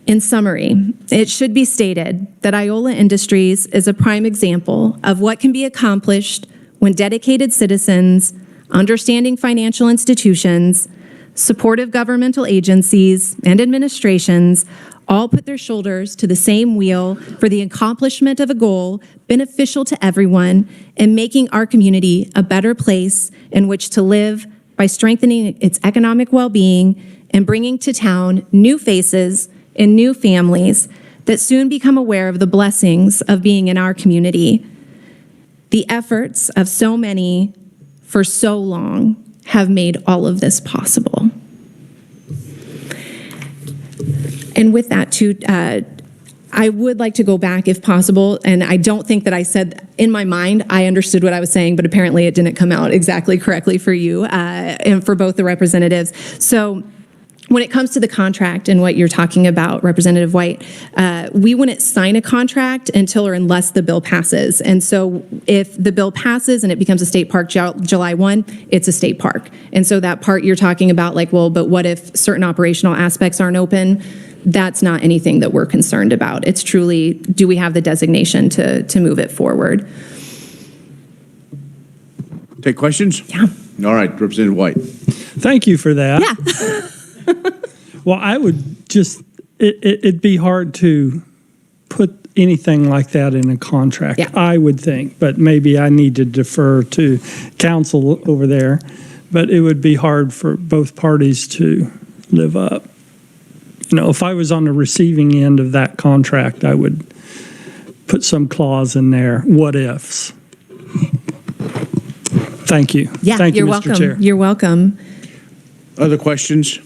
In summary, it should be stated that Iola Industries is a prime example of what can be accomplished when dedicated citizens, understanding financial institutions, supportive governmental agencies, and administrations all put their shoulders to the same wheel for the accomplishment of a goal beneficial to everyone and making our community a better place in which to live by strengthening its economic well-being and bringing to town new faces and new families that soon become aware of the blessings of being in our community. The efforts of so many for so long have made all of this possible. And with that, too, I would like to go back if possible, and I don't think that I said, in my mind, I understood what I was saying, but apparently it didn't come out exactly correctly for you and for both the representatives. So when it comes to the contract and what you're talking about, Representative White, we wouldn't sign a contract until or unless the bill passes. And so if the bill passes and it becomes a state park July 1, it's a state park. And so that part you're talking about, like, well, but what if certain operational aspects aren't open? That's not anything that we're concerned about. It's truly, do we have the designation to move it forward? Take questions? Yeah. All right, Representative White. Thank you for that. Yeah. Well, I would just, it'd be hard to put anything like that in a contract, Yeah. I would think, but maybe I need to defer to counsel over there. But it would be hard for both parties to live up. You know, if I was on the receiving end of that contract, I would put some clause in there, what ifs. Thank you. Yeah, Thank you, you're Mr. welcome. Chair. You're welcome. Other questions?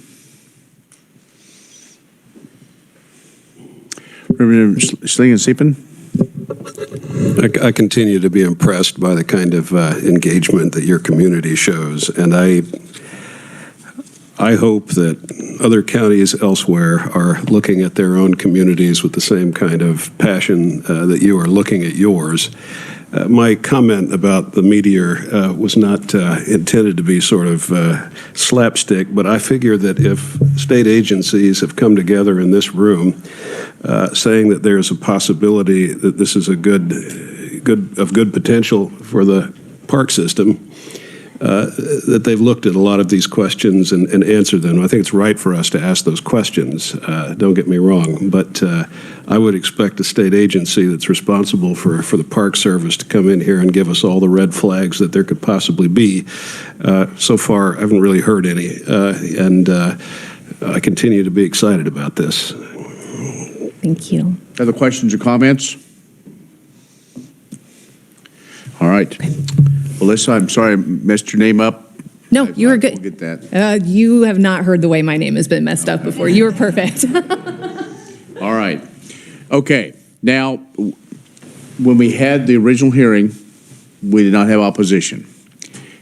Representative Sling and Siepen? I continue to be impressed by the kind of engagement that your community shows, and I hope that other counties elsewhere are looking at their own communities with the same kind of passion that you are looking at yours. My comment about the meteor was not intended to be sort of slapstick, but I figure that if state agencies have come together in this room saying that there's a possibility that this is of good potential for the park system, that they've looked at a lot of these questions and answered them. I think it's right for us to ask those questions, don't get me wrong, but I would expect a state agency that's responsible for the Park Service to come in here and give us all the red flags that there could possibly be. So far, I haven't really heard any, and I continue to be excited about this. Thank you. Other questions or comments? All right. Melissa, I'm sorry I messed your name up. No, you were good. We'll get that. You have not heard the way my name has been messed up before. You were perfect. All right. Okay. Now, when we had the original hearing, we did not have opposition.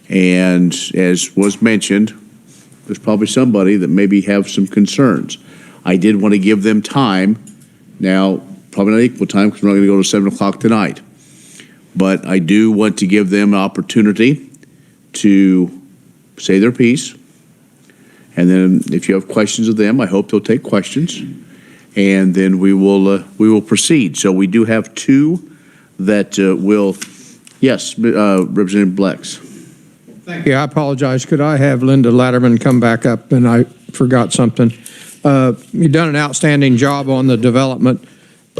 And as was mentioned, there's probably somebody that maybe have some concerns. I did want to give them time. Now, probably not equal time because we're not going to go to 7 o'clock tonight. But I do want to give them an opportunity to say their piece. And then if you have questions of them, I hope they'll take questions. And then we will proceed. So we do have two that will, yes, Representative Blex. Thank you. I apologize. Could I have Linda Latterman come back up? And I forgot something. You've done an outstanding job on the development,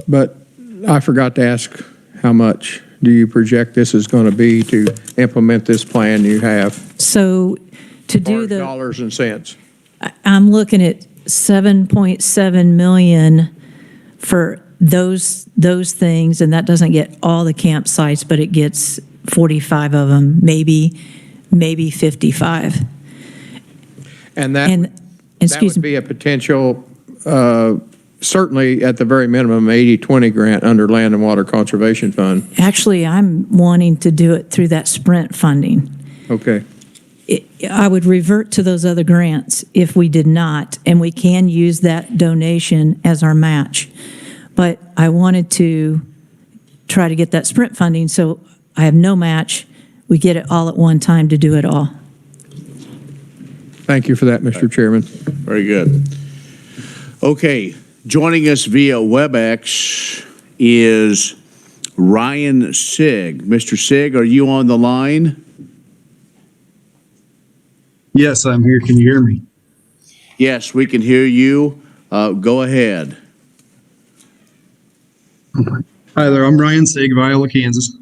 but I forgot to ask how much do you project this is going to be to implement this plan you have? So to do the, dollars and cents. I'm looking at 7.7 million for those things, and that doesn't get all the campsites, but it gets 45 of them, maybe 55. And that excuse would me. be a potential, certainly at the very minimum, 80-20 grant under Land and Water Conservation Fund. Actually, I'm wanting to do it through that Sprint funding. Okay. I would revert to those other grants if we did not, and we can use that donation as our match. But I wanted to try to get that Sprint funding, so I have no match. We get it all at one time to do it all. Thank you for that, Mr. Chairman. Very good. Okay, joining us via WebEx is Ryan Sigg. Mr. Sigg, are you on the line? Yes, I'm here. Can you hear me? Yes, we can hear you. Go ahead. Hi there. I'm Ryan Sigg of Iola, Kansas.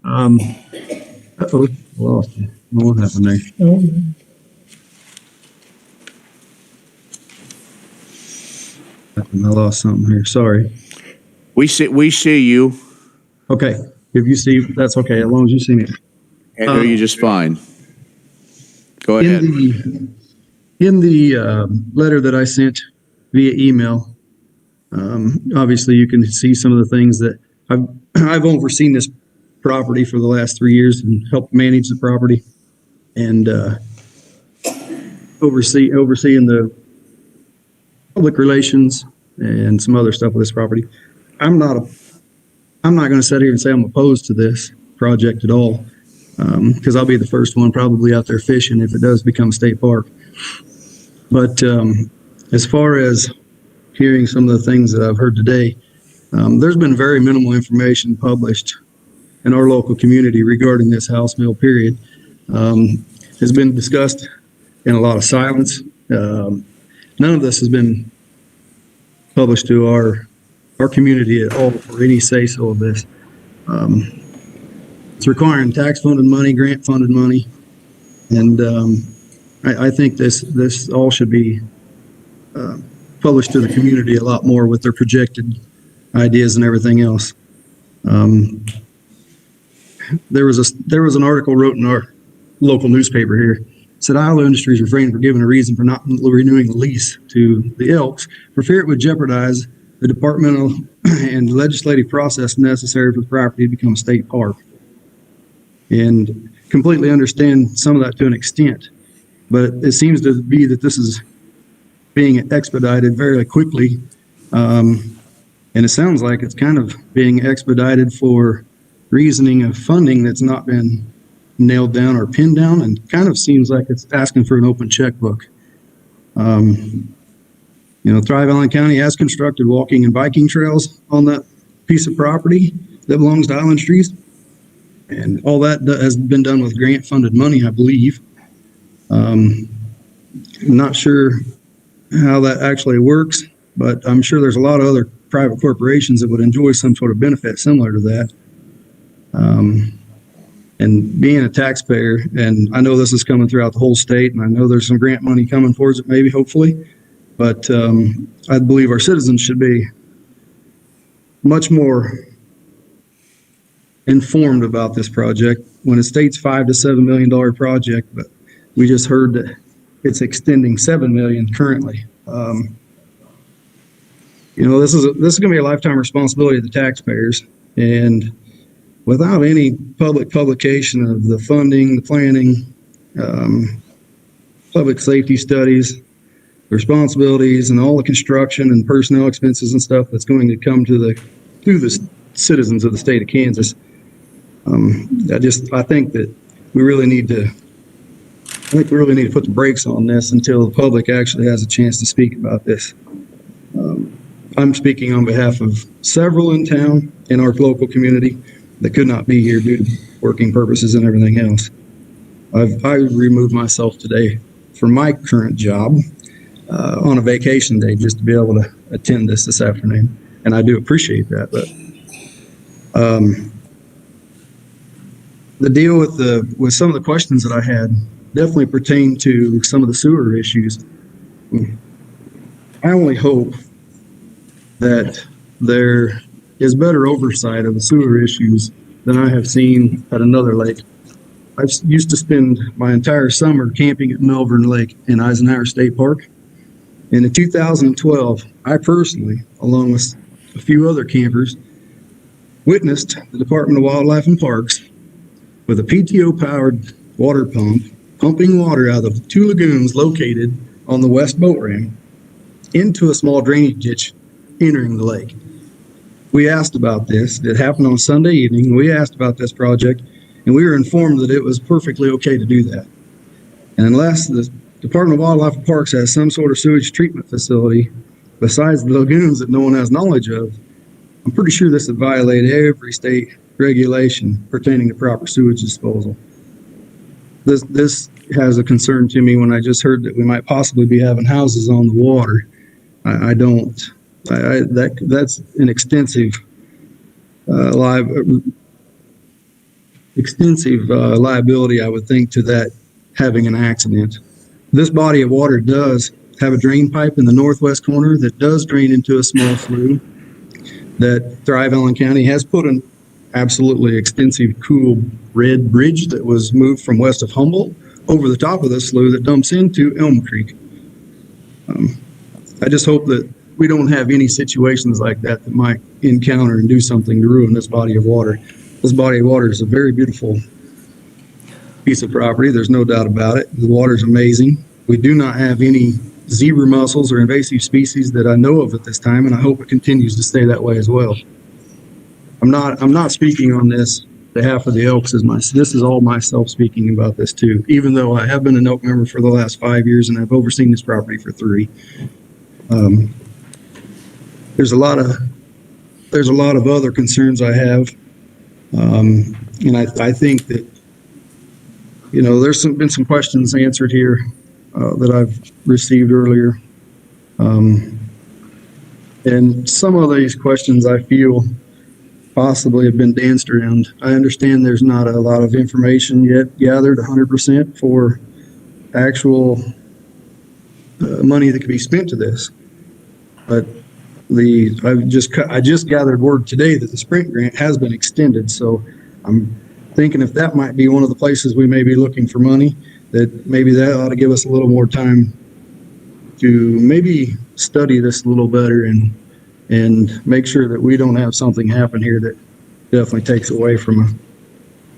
Uh-oh, lost you. What happened there? I lost something here. Sorry. We see you. Okay. If you see, that's okay, as long as you see me. I hear you just fine. Go ahead. In the letter that I sent via email, obviously you can see some of the things that I've overseen this property for the last 3 years and helped manage the property and overseeing the public relations and some other stuff with this property. I'm not going to sit here and say I'm opposed to this project at all, because I'll be the first one probably out there fishing if it does become a state park. But as far as hearing some of the things that I've heard today, there's been very minimal information published in our local community regarding this House bill, period. It's been discussed in a lot of silence. None of this has been published to our community at all for any say-so of this. It's requiring tax-funded money, grant-funded money, and I think this all should be published to the community a lot more with their projected ideas and everything else. There was an article wrote in our local newspaper here. It said Iowa Industries refrained from giving a reason for not renewing the lease to the Elks for fear it would jeopardize the departmental and legislative process necessary for the property to become a state park. And completely understand some of that to an extent, but it seems to be that this is being expedited very quickly, and it sounds like it's kind of being expedited for reasoning of funding that's not been nailed down or pinned down, and kind of seems like it's asking for an open checkbook. Thrive Island County has constructed walking and biking trails on that piece of property that belongs to Island Trees, and all that has been done with grant-funded money, I believe. I'm not sure how that actually works, but I'm sure there's a lot of other private corporations that would enjoy some sort of benefit similar to that. And being a taxpayer, and I know this is coming throughout the whole state, and I know there's some grant money coming towards it, maybe, hopefully, but I believe our citizens should be much more informed about this project. When it states $5 to $7 million project, but we just heard that it's extending $7 million currently. This is going to be a lifetime responsibility of the taxpayers, and without any public publication of the funding, the planning, public safety studies, responsibilities, and all the construction and personnel expenses and stuff that's going to come to the citizens of the state of Kansas, I think that we really need to put the brakes on this until the public actually has a chance to speak about this. I'm speaking on behalf of several in town in our local community that could not be here due to working purposes and everything else. I removed myself today from my current job on a vacation day just to be able to attend this afternoon, and I do appreciate that. But the deal with some of the questions that I had definitely pertain to some of the sewer issues. I only hope that there is better oversight of the sewer issues than I have seen at another lake. I used to spend my entire summer camping at Melbourne Lake in Eisenhower State Park. And in 2012, I personally, along with a few other campers, witnessed the Department of Wildlife and Parks with a PTO-powered water pump pumping water out of 2 lagoons located on the west boat ramp into a small drainage ditch entering the lake. We asked about this. It happened on Sunday evening. We asked about this project, and we were informed that it was perfectly okay to do that. And unless the Department of Wildlife and Parks has some sort of sewage treatment facility besides the lagoons that no one has knowledge of, I'm pretty sure this would violate every state regulation pertaining to proper sewage disposal. This has a concern to me when I just heard that we might possibly be having houses on the water. That's an extensive liability, I would think, to that having an accident. This body of water does have a drain pipe in the northwest corner that does drain into a small slough that Thrive Allen County has put an absolutely extensive cool red bridge that was moved from west of Humboldt over the top of the slough that dumps into Elm Creek. I just hope that we don't have any situations like that that might encounter and do something to ruin this body of water. This body of water is a very beautiful piece of property. There's no doubt about it. The water is amazing. We do not have any zebra mussels or invasive species that I know of at this time, and I hope it continues to stay that way as well. I'm not speaking on this behalf of the Elks. This is all myself speaking about this too, even though I have been an Elk member for the last 5 years and I've overseen this property for 3. There's a lot of other concerns I have, and I think that, you know, there's been some questions answered here that I've received earlier, and some of these questions I feel possibly have been danced around. I understand there's not a lot of information yet gathered 100% for actual money that could be spent to this, but I just gathered word today that the Sprint grant has been extended, so I'm thinking if that might be one of the places we may be looking for money, that maybe that ought to give us a little more time to maybe study this a little better and make sure that we don't have something happen here that definitely takes away from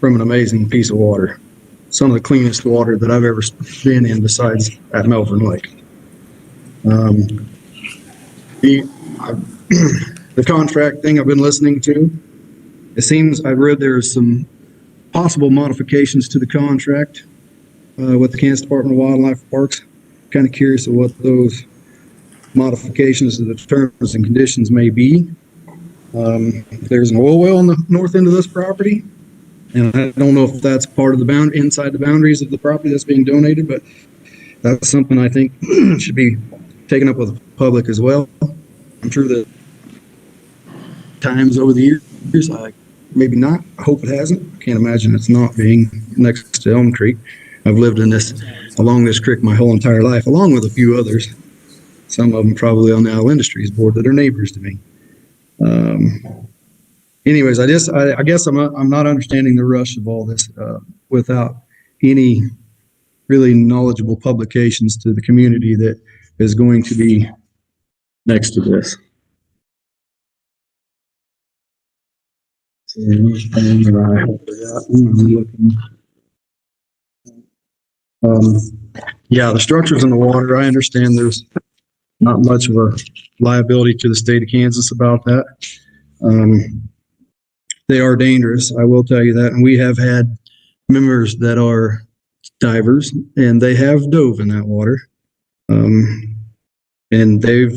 an amazing piece of water. Some of the cleanest water that I've ever been in besides at Melbourne Lake. The contract thing I've been listening to, it seems I've read there's some possible modifications to the contract with the Kansas Department of Wildlife and Parks. Kind of curious of what those modifications to the terms and conditions may be. There's an oil well on the north end of this property, and I don't know if that's part of the inside the boundaries of the property that's being donated, but that's something I think should be taken up with the public as well. I'm sure that times over the years, maybe not. I hope it hasn't. I can't imagine it's not being next to Elm Creek. I've lived along this creek my whole entire life, along with a few others. Some of them probably on the Oil Industries Board that are neighbors to me. Anyways, I guess I'm not understanding the rush of all this without any really knowledgeable publications to the community that is going to be next to this. Yeah, the structures in the water, I understand there's not much of a liability to the state of Kansas about that. They are dangerous, I will tell you that. And we have had members that are divers, and they have dove in that water. And they've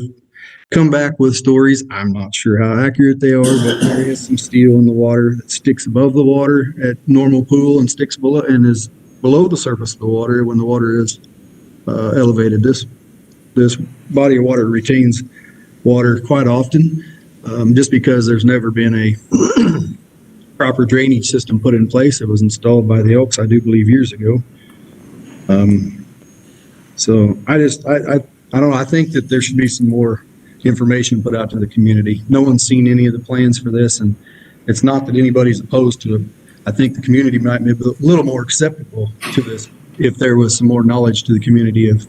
come back with stories. I'm not sure how accurate they are, but there is some steel in the water that sticks above the water at normal pool and sticks below and is below the surface of the water when the water is elevated. This body of water retains water quite often, just because there's never been a proper drainage system put in place. It was installed by the Elks, I do believe, years ago. So I don't know. I think that there should be some more information put out to the community. No one's seen any of the plans for this, and it's not that anybody's opposed to it. I think the community might be a little more acceptable to this if there was some more knowledge to the community of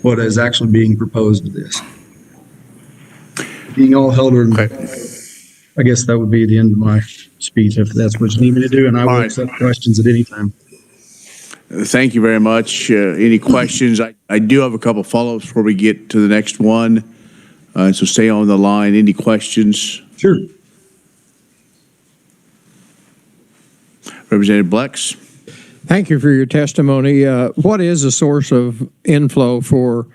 what is actually being proposed to this. Being all held, I guess that would be the end of my speech if that's what you need me to do, and I will accept questions at any time. Thank you very much. Any questions? I do have a couple follow-ups before we get to the next one. So stay on the line. Any questions? Sure. Representative Blex. Thank you for your testimony. What is the source of inflow for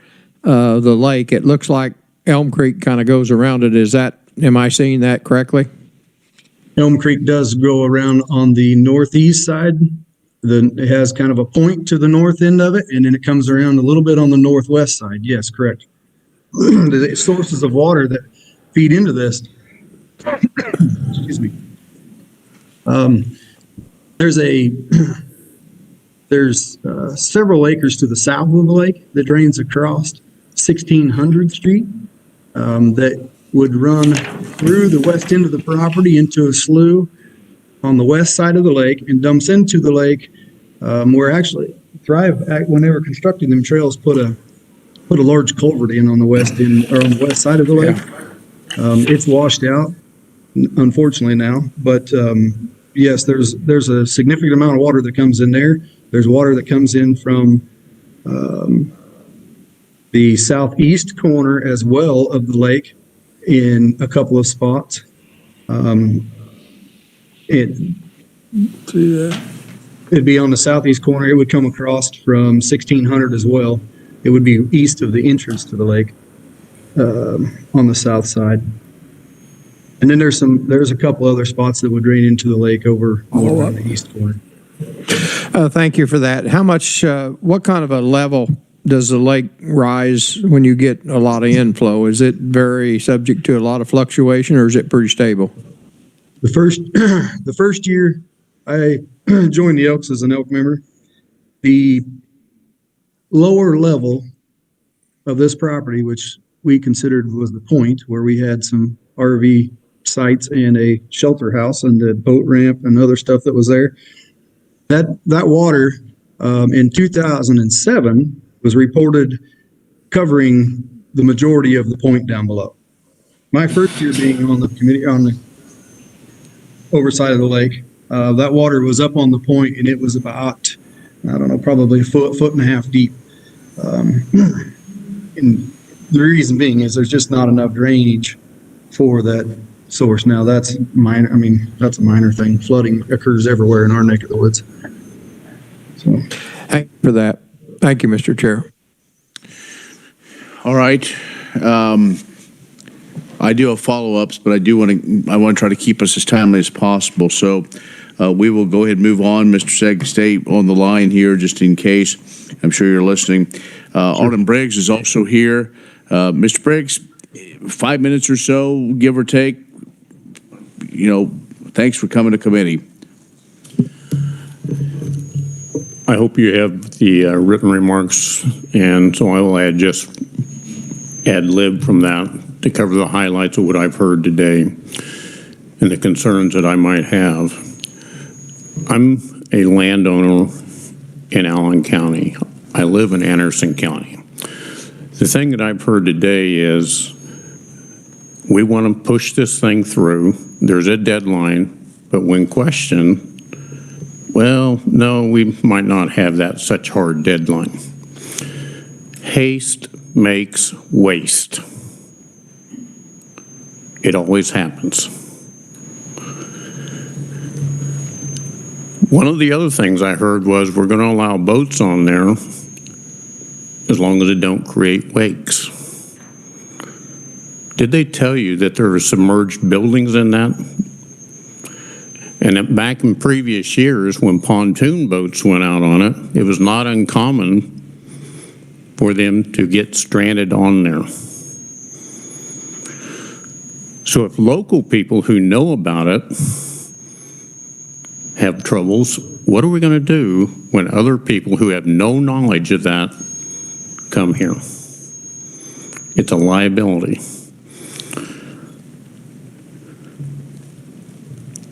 the lake? It looks like Elm Creek kind of goes around it. Am I seeing that correctly? Elm Creek does go around on the northeast side. It has kind of a point to the north end of it, and then it comes around a little bit on the northwest side. Yes, correct. The sources of water that feed into this, excuse me. There's several acres to the south of the lake that drains across 1600th Street that would run through the west end of the property into a slough on the west side of the lake and dumps into the lake, where actually Thrive, when they were constructing them trails, put a large culvert in on the west end, or on the west side of the lake. It's washed out, unfortunately now, but yes, there's a significant amount of water that comes in there. There's water that comes in from the southeast corner as well of the lake in a couple of spots. It'd be on the southeast corner. It would come across from 1600 as well. It would be east of the entrance to the lake on the south side. And then there's a couple other spots that would drain into the lake over on the east corner. Thank you for that. How much, what kind of a level does the lake rise when you get a lot of inflow? Is it very subject to a lot of fluctuation, or is it pretty stable? The first year I joined the Elks as an Elk member, the lower level of this property, which we considered was the point where we had some RV sites and a shelter house and the boat ramp and other stuff that was there, that water in 2007 was reported covering the majority of the point down below. My first year being on the committee, on the oversight of the lake, that water was up on the point, and it was about, I don't know, probably a foot and a half deep. And the reason being is there's just not enough drainage for that source. Now that's minor. I mean, that's a minor thing. Flooding occurs everywhere in our neck of the woods. So, thank you for that. Thank you, Mr. Chair. All right. I do have follow-ups, but I want to try to keep us as timely as possible. So we will go ahead and move on. Mr. Seg, stay on the line here just in case. I'm sure you're listening. Alden Briggs is also here. Mr. Briggs, 5 minutes or so, give or take. Thanks for coming to committee. I hope you have the written remarks, and so I will ad lib from that to cover the highlights of what I've heard today and the concerns that I might have. I'm a landowner in Allen County. I live in Anderson County. The thing that I've heard today is we want to push this thing through. There's a deadline, but when questioned, well, no, we might not have that such hard deadline. Haste makes waste. It always happens. One of the other things I heard was we're going to allow boats on there as long as it don't create wakes. Did they tell you that there are submerged buildings in that? And back in previous years when pontoon boats went out on it, it was not uncommon for them to get stranded on there. So if local people who know about it have troubles. What are we going to do when other people who have no knowledge of that come here? It's a liability.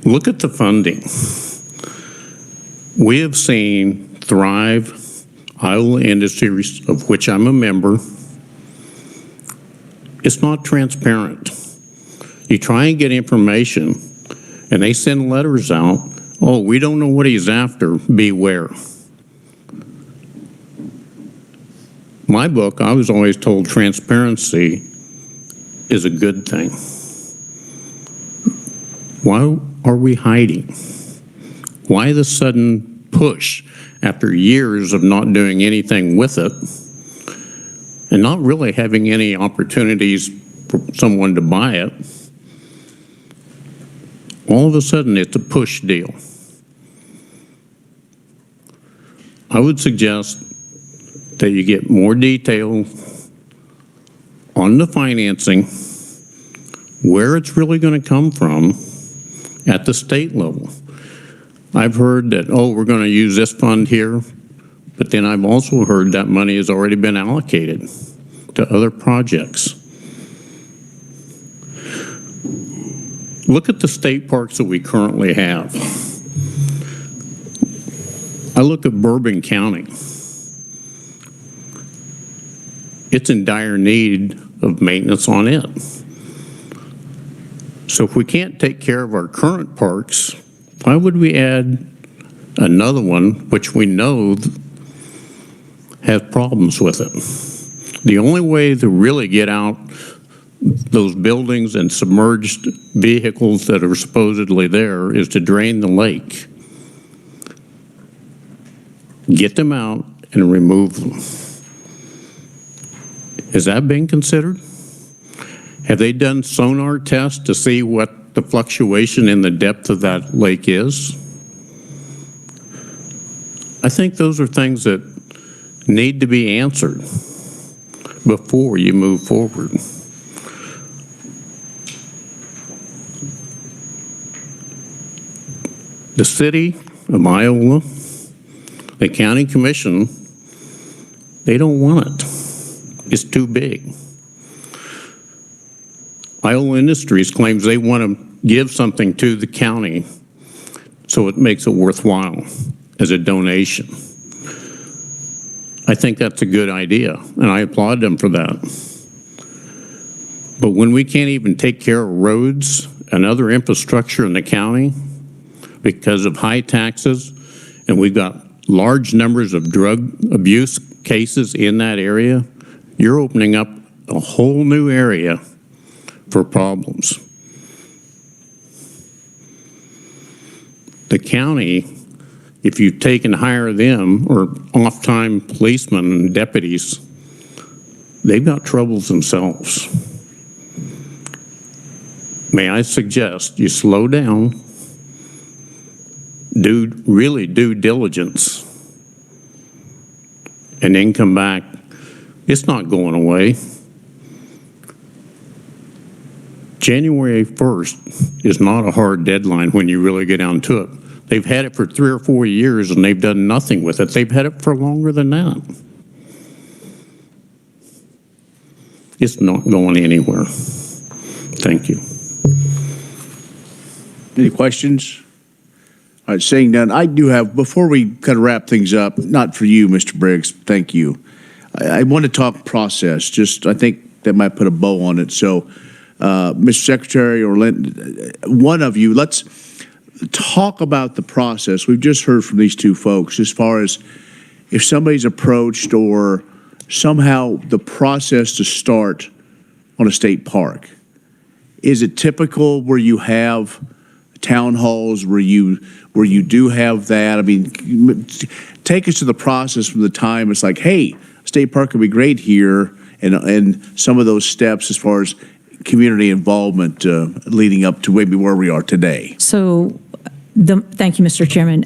Look at the funding. We have seen Thrive, Iowa Industries, of which I'm a member. It's not transparent. You try and get information, and they send letters out. Oh, we don't know what he's after. Beware. My book, I was always told transparency is a good thing. Why are we hiding? Why the sudden push after years of not doing anything with it and not really having any opportunities for someone to buy it? All of a sudden, it's a push deal. I would suggest that you get more detail on the financing, where it's really going to come from at the state level. I've heard that, oh, we're going to use this fund here, but then I've also heard that money has already been allocated to other projects. Look at the state parks that we currently have. I look at Bourbon County. It's in dire need of maintenance on it. So if we can't take care of our current parks, why would we add another one which we know has problems with it? The only way to really get out those buildings and submerged vehicles that are supposedly there is to drain the lake. Get them out and remove them. Is that being considered? Have they done sonar tests to see what the fluctuation in the depth of that lake is? I think those are things that need to be answered before you move forward. The city of Iowa, the county commission, they don't want it. It's too big. Iowa Industries claims they want to give something to the county so it makes it worthwhile as a donation. I think that's a good idea, and I applaud them for that. But when we can't even take care of roads and other infrastructure in the county because of high taxes, and we've got large numbers of drug abuse cases in that area, you're opening up a whole new area for problems. The county, if you take and hire them or off-time policemen and deputies, they've got troubles themselves. May I suggest you slow down, really do diligence, and then come back. It's not going away. January 1st is not a hard deadline when you really get down to it. They've had it for 3 or 4 years and they've done nothing with it. They've had it for longer than that. It's not going anywhere. Thank you. Any questions? All right, seeing none, I do have, before we kind of wrap things up, not for you, Mr. Briggs, thank you. I want to talk process, just I think that might put a bow on it. So, Mr. Secretary or Lynn, one of you, let's talk about the process. We've just heard from these two folks as far as if somebody's approached or somehow the process to start on a state park. Is it typical where you have town halls where you do have that? I mean, take us to the process from the time it's like, hey, state park would be great here, and some of those steps as far as community involvement leading up to maybe where we are today. So, thank you, Mr. Chairman.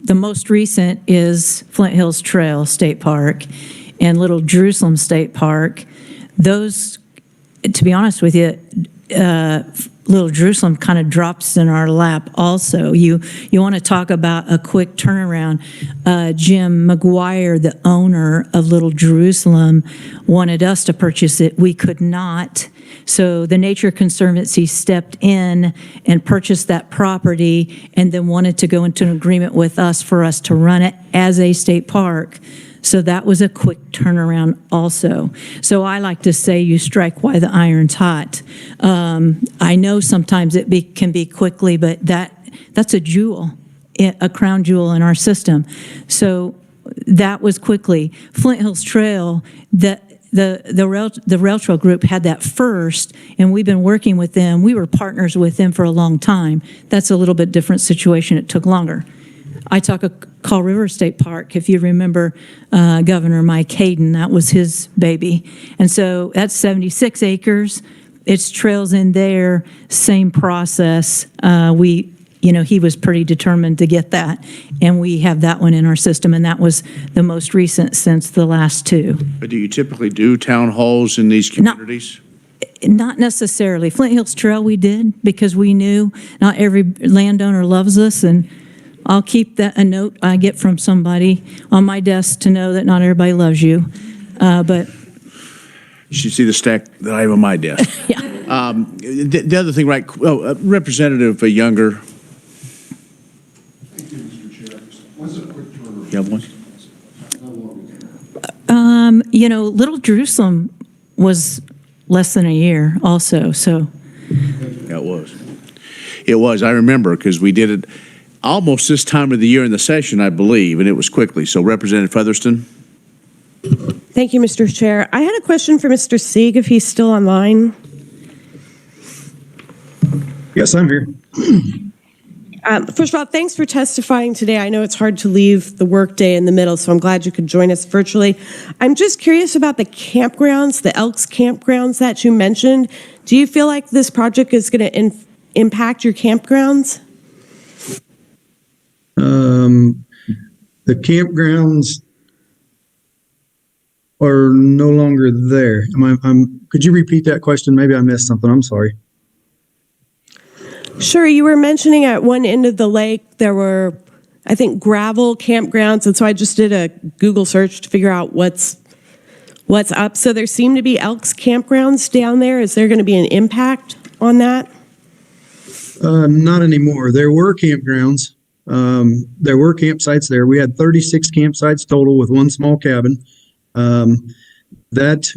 The most recent is Flint Hills Trail State Park and Little Jerusalem State Park. Those, to be honest with you, Little Jerusalem kind of drops in our lap also. You want to talk about a quick turnaround. Jim McGuire, the owner of Little Jerusalem, wanted us to purchase it. We could not. So the Nature Conservancy stepped in and purchased that property and then wanted to go into an agreement with us for us to run it as a state park. So that was a quick turnaround also. So I like to say you strike while the iron's hot. I know sometimes it can be quickly, but that's a jewel, a crown jewel in our system. So that was quickly. Flint Hills Trail, the rail trail group had that first, and we've been working with them. We were partners with them for a long time. That's a little bit different situation. It took longer. I talk of Call River State Park, if you remember Governor Mike Hayden, that was his baby. And so that's 76 acres. It's trails in there, same process. He was pretty determined to get that, and we have that one in our system, and that was the most recent since the last two. But do you typically do town halls in these communities? Not necessarily. Flint Hills Trail we did because we knew not every landowner loves us, and I'll keep a note I get from somebody on my desk to know that not everybody loves you. But you should see the stack that I have on my desk. Yeah. The other thing, right? Well, Representative Younger. You have one? Little Jerusalem was less than a year also, so. Yeah, it was. It was. I remember because we did it almost this time of the year in the session, I believe, and it was quickly. So Representative Featherston. Thank you, Mr. Chair. I had a question for Mr. Sieg, if he's still online. Yes, I'm here. First of all, thanks for testifying today. I know it's hard to leave the workday in the middle, so I'm glad you could join us virtually. I'm just curious about the campgrounds, the Elks campgrounds that you mentioned. Do you feel like this project is going to impact your campgrounds? The campgrounds are no longer there. Could you repeat that question? Maybe I missed something. I'm sorry. Sure. You were mentioning at one end of the lake there were, I think, gravel campgrounds, and so I just did a Google search to figure out what's up. So there seem to be Elks campgrounds down there. Is there going to be an impact on that? Not anymore. There were campgrounds. There were campsites there. We had 36 campsites total with one small cabin that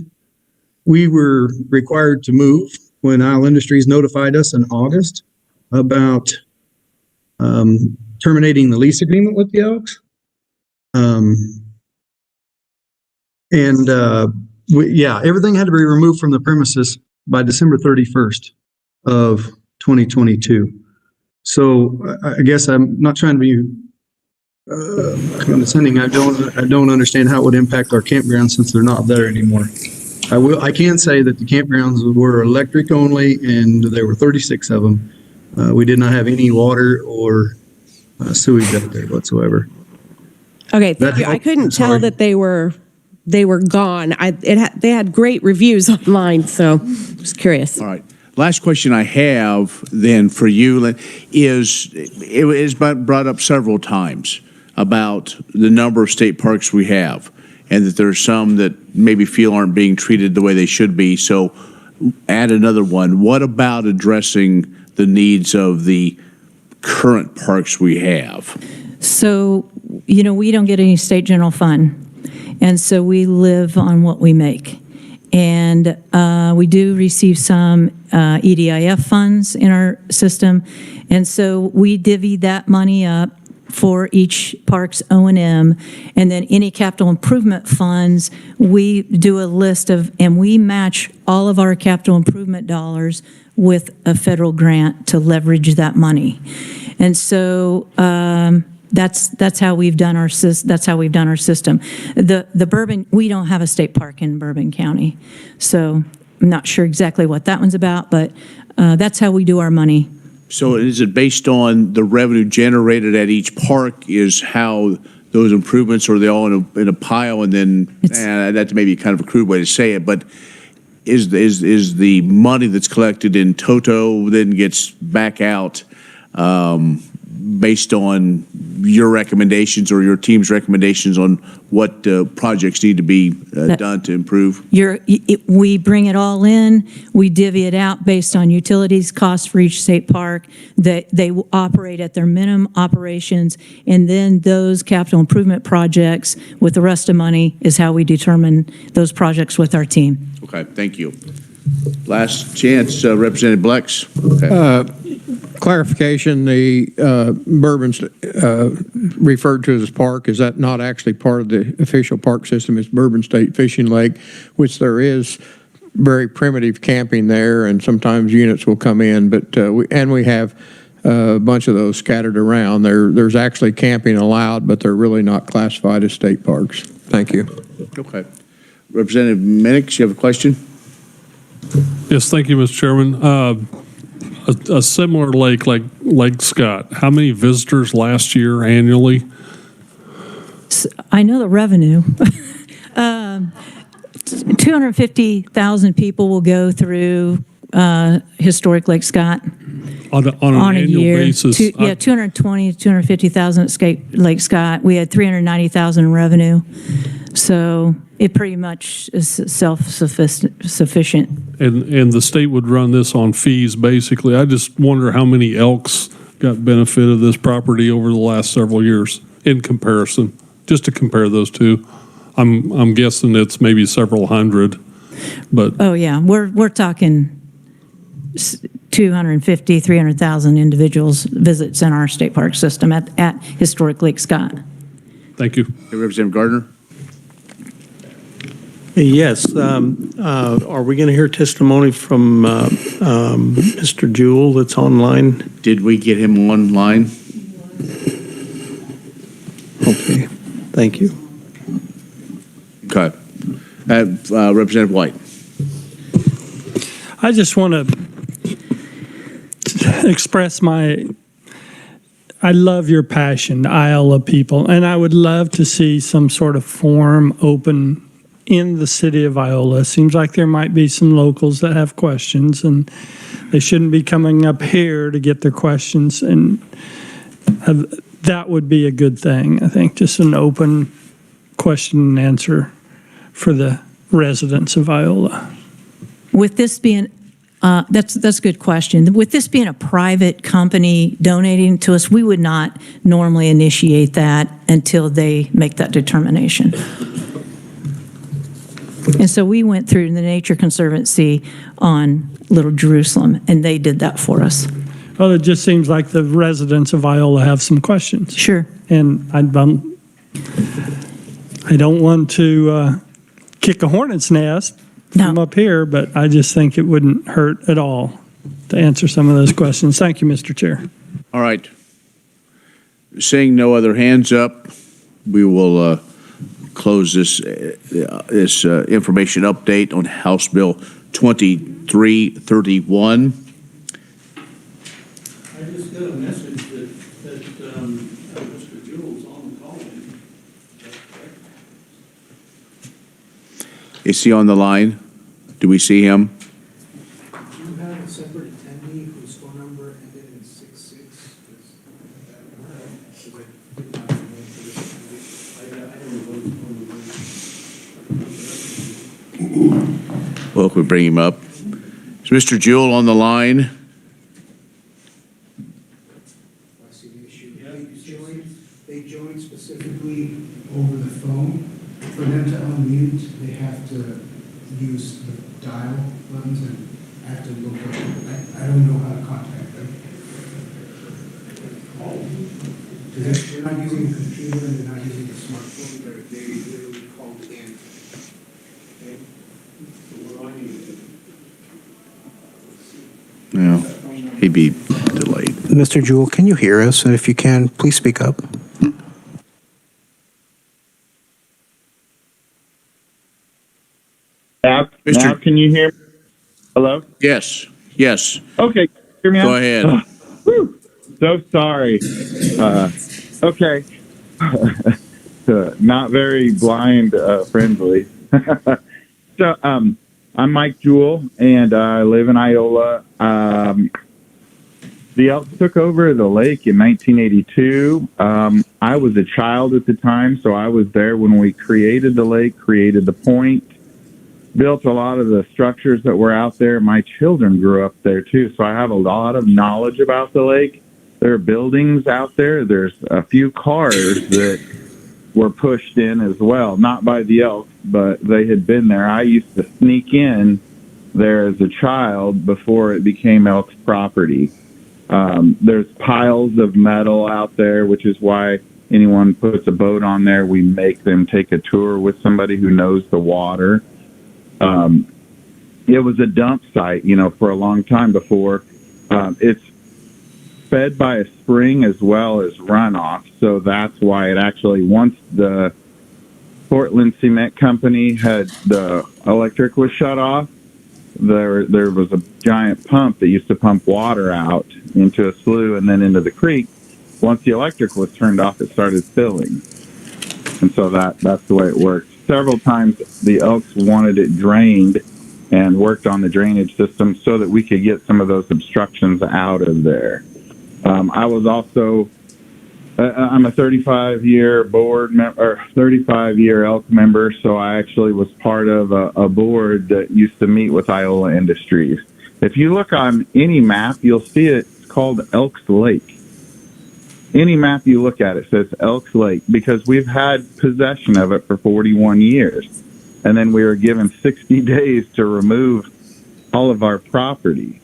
we were required to move when Isle Industries notified us in August about terminating the lease agreement with the Elks. Everything had to be removed from the premises by December 31st of 2022. So I guess I'm not trying to be condescending. I don't understand how it would impact our campgrounds since they're not there anymore. I can say that the campgrounds were electric only, and there were 36 of them. We did not have any water or sewage out there whatsoever. Okay, thank you. I couldn't tell that they were gone. They had great reviews online, so just curious. All right. Last question I have then for you is, it was brought up several times about the number of state parks we have, and that there are some that maybe feel aren't being treated the way they should be. So add another one. What about addressing the needs of the current parks we have? So, we don't get any state general fund, and so we live on what we make. And we do receive some EDIF funds in our system, and so we divvy that money up for each park's O&M, and then any capital improvement funds, we do a list of, and we match all of our capital improvement dollars with a federal grant to leverage that money. And so that's how we've done our system. The Bourbon, we don't have a state park in Bourbon County, so I'm not sure exactly what that one's about, but that's how we do our money. So is it based on the revenue generated at each park is how those improvements, or are they all in a pile, and then that's maybe kind of a crude way to say it, but is the money that's collected in toto then gets back out based on your recommendations or your team's recommendations on what projects need to be done to improve? We bring it all in, we divvy it out based on utilities costs for each state park. They operate at their minimum operations, and then those capital improvement projects with the rest of money is how we determine those projects with our team. Okay, thank you. Last chance, Representative Blex. Okay. Clarification, the Bourbon's referred to as park, is that not actually part of the official park system? It's Bourbon State Fishing Lake, which there is very primitive camping there, and sometimes units will come in, but we have a bunch of those scattered around. There's actually camping allowed, but they're really not classified as state parks. Thank you. Okay. Representative Minix, you have a question? Yes, thank you, Mr. Chairman. A similar lake like Lake Scott, how many visitors last year annually? I know the revenue. 250,000 people will go through historic Lake Scott On an annual year. basis? 220, 250,000 at Lake Scott. We had 390,000 in revenue. So it pretty much is self-sufficient. And the state would run this on fees, basically. I just wonder how many elks got benefit of this property over the last several years in comparison, just to compare those two. I'm guessing it's maybe several hundred, but. Oh, yeah. We're talking 250, 300,000 individuals visits in our state park system at historic Lake Scott. Thank you. Representative Gardner. Yes. Are we going to hear testimony from Mr. Jewell that's online? Did we get him online? Okay. Thank you. Okay. Representative White. I just want to express I love your passion, Isle of people, and I would love to see some sort of forum open in the city of Iola. It seems like there might be some locals that have questions, and they shouldn't be coming up here to get their questions, and that would be a good thing, I think, just an open question and answer for the residents of Iola. With this being, that's a good question. With this being a private company donating to us, we would not normally initiate that until they make that determination. And so we went through the Nature Conservancy on Little Jerusalem, and they did that for us. Well, it just seems like the residents of Iola have some questions. Sure. And I don't want to kick a hornet's nest from up here, but I just think it wouldn't hurt at all to answer some of those questions. Thank you, Mr. Chair. All right. Seeing no other hands up, we will close this information update on House Bill 2331. I just got a message that Mr. Jewell's on the call. Is he on the line? Do we see him? Do you have a separate attendee whose phone number ended in 66? Well, if we bring him up. Is Mr. Jewell on the line? I see the issue. They joined specifically over the phone. For them to unmute, they have to use the dial buttons and have to look up. I don't know how to contact them. They're not using a computer and they're not using a smartphone. They literally called in. Okay? So what do I need to do? No, he'd be delayed. Mr. Jewell, can you hear us? And if you can, please speak up. Now, can you hear me? Hello? Yes. Yes. Okay. Hear me Go out? ahead. So sorry. Okay. Not very blind friendly. So I'm Mike Jewell, and I live in Iola. The Elks took over the lake in 1982. I was a child at the time, so I was there when we created the lake, created the point, built a lot of the structures that were out there. My children grew up there too, so I have a lot of knowledge about the lake. There are buildings out there. There's a few cars that were pushed in as well, not by the Elks, but they had been there. I used to sneak in there as a child before it became Elks property. There's piles of metal out there, which is why anyone puts a boat on there, we make them take a tour with somebody who knows the water. It was a dump site, for a long time before. It's fed by a spring as well as runoff, so that's why it actually, once the Portland Cement Company had the electric was shut off, there was a giant pump that used to pump water out into a slough and then into the creek. Once the electric was turned off, it started filling. And so that's the way it works. Several times the Elks wanted it drained and worked on the drainage system so that we could get some of those obstructions out of there. I was also, I'm a 35-year board member, 35-year Elk member, so I actually was part of a board that used to meet with Iola Industries. If you look on any map, you'll see it's called Elks Lake. Any map you look at, it says Elks Lake, because we've had possession of it for 41 years. And then we were given 60 days to remove all of our property.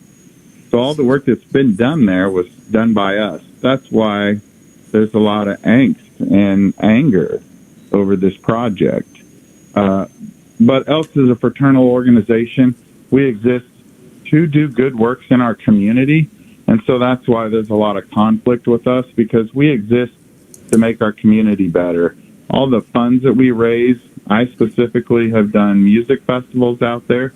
So all the work that's been done there was done by us. That's why there's a lot of angst and anger over this project. But Elks is a fraternal organization. We exist to do good works in our community. And so that's why there's a lot of conflict with us, because we exist to make our community better. All the funds that we raise, I specifically have done music festivals out there,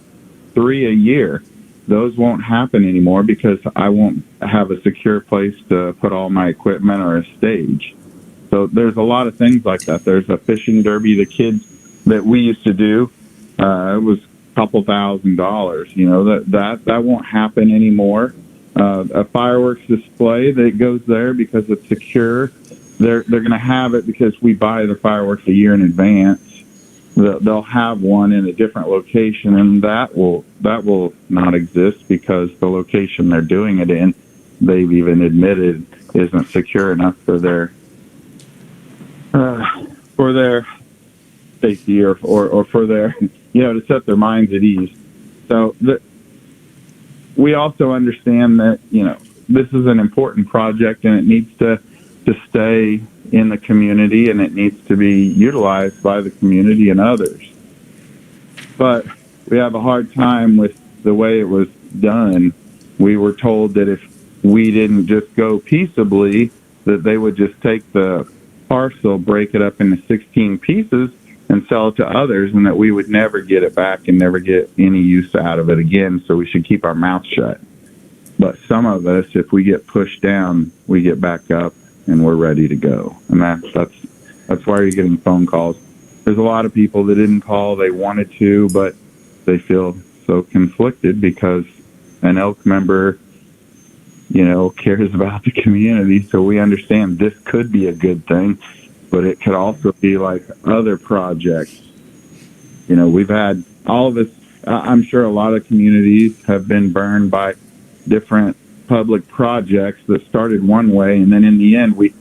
3 a year. Those won't happen anymore because I won't have a secure place to put all my equipment or a stage. So there's a lot of things like that. There's a fishing derby, the kids that we used to do, it was a couple $1,000s, that won't happen anymore. A fireworks display that goes there because it's secure. They're going to have it because we buy the fireworks a year in advance. They'll have one in a different location, and that will not exist because the location they're doing it in, they've even admitted, isn't secure enough for their safety or for their to set their minds at ease. So we also understand that this is an important project and it needs to stay in the community and it needs to be utilized by the community and others. But we have a hard time with the way it was done. We were told that if we didn't just go peaceably, that they would just take the parcel, break it up into 16 pieces and sell it to others, and that we would never get it back and never get any use out of it again, so we should keep our mouth shut. But some of us, if we get pushed down, we get back up and we're ready to go. And that's why you're getting phone calls. There's a lot of people that didn't call, they wanted to, but they feel so conflicted because an Elk member, cares about the community. So we understand this could be a good thing, but it could also be like other projects. We've had all of this. I'm sure a lot of communities have been burned by different public projects that started one way, and then in the end, we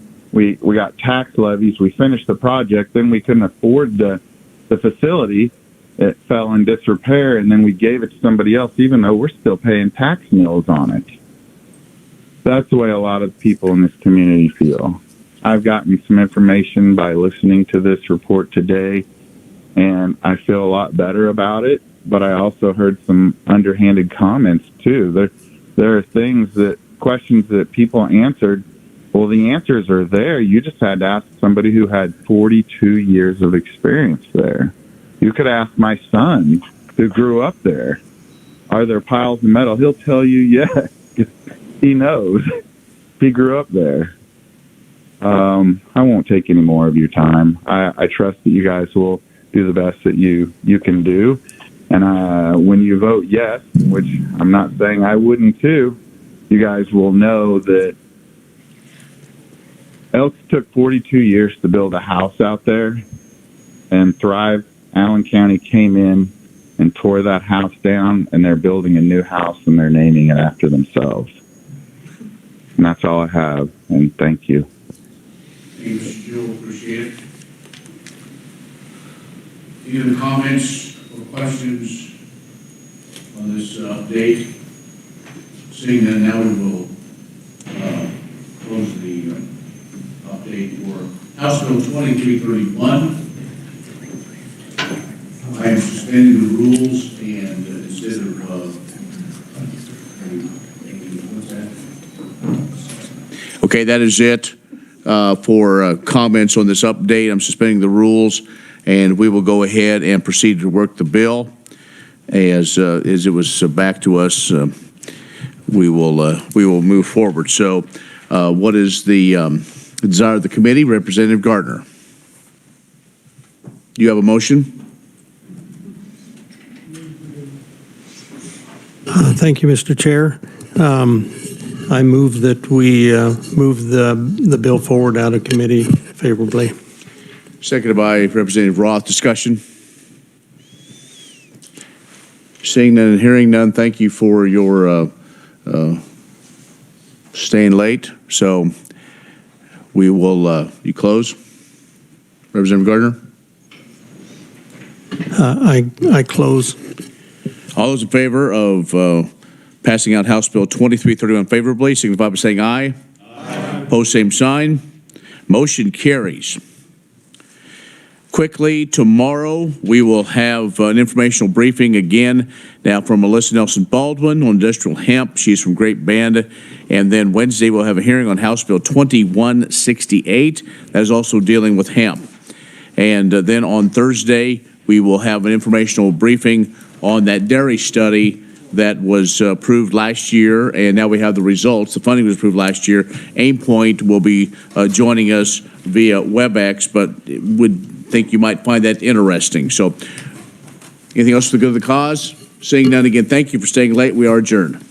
got tax levies. We finished the project, then we couldn't afford the facility. It fell in disrepair, and then we gave it to somebody else, even though we're still paying tax mills on it. That's the way a lot of people in this community feel. I've gotten some information by listening to this report today, and I feel a lot better about it, but I also heard some underhanded comments, too. There are questions that people answered. Well, the answers are there. You just had to ask somebody who had 42 years of experience there. You could ask my son, who grew up there, are there piles of metal? He'll tell you yes. He knows. He grew up there. I won't take any more of your time. I trust that you guys will do the best that you can do. And when you vote yes, which I'm not saying I wouldn't too, you guys will know that Elks took 42 years to build a house out there, and Thrive Allen County came in and tore that house down, and they're building a new house and they're naming it after themselves. And that's all I have, and thank you. Thank you, Mr. Jewell. Appreciate it. Any other comments or questions on this update? Seeing that, now we will close the update for House Bill 2331. I am suspending the rules and instead of okay, that is it for comments on this update. I'm suspending the rules, and we will go ahead and proceed to work the bill as it was back to us. We will move forward. So, what is the desire of the committee? Representative Gardner. Do you have a motion? Thank you, Mr. Chair. I move that we move the bill forward out of committee favorably. Seconded by Representative Roth. Discussion? Seeing none and hearing none, thank you for your staying late. So we will, you close? Representative Gardner? I close. All those in favor of passing out House Bill 2331 favorably, signify by saying aye. Aye. Opposed, same sign. Motion carries. Quickly, tomorrow we will have an informational briefing again now from Melissa Nelson Baldwin on industrial hemp. She's from Great Bend. And then Wednesday we'll have a hearing on House Bill 2168. That is also dealing with hemp. And then on Thursday we will have an informational briefing on that dairy study that was approved last year, and now we have the results. The funding was approved last year. Aimpoint will be joining us via WebEx, but would think you might find that interesting. So anything else for the good of the cause? Seeing none again, thank you for staying late. We are adjourned.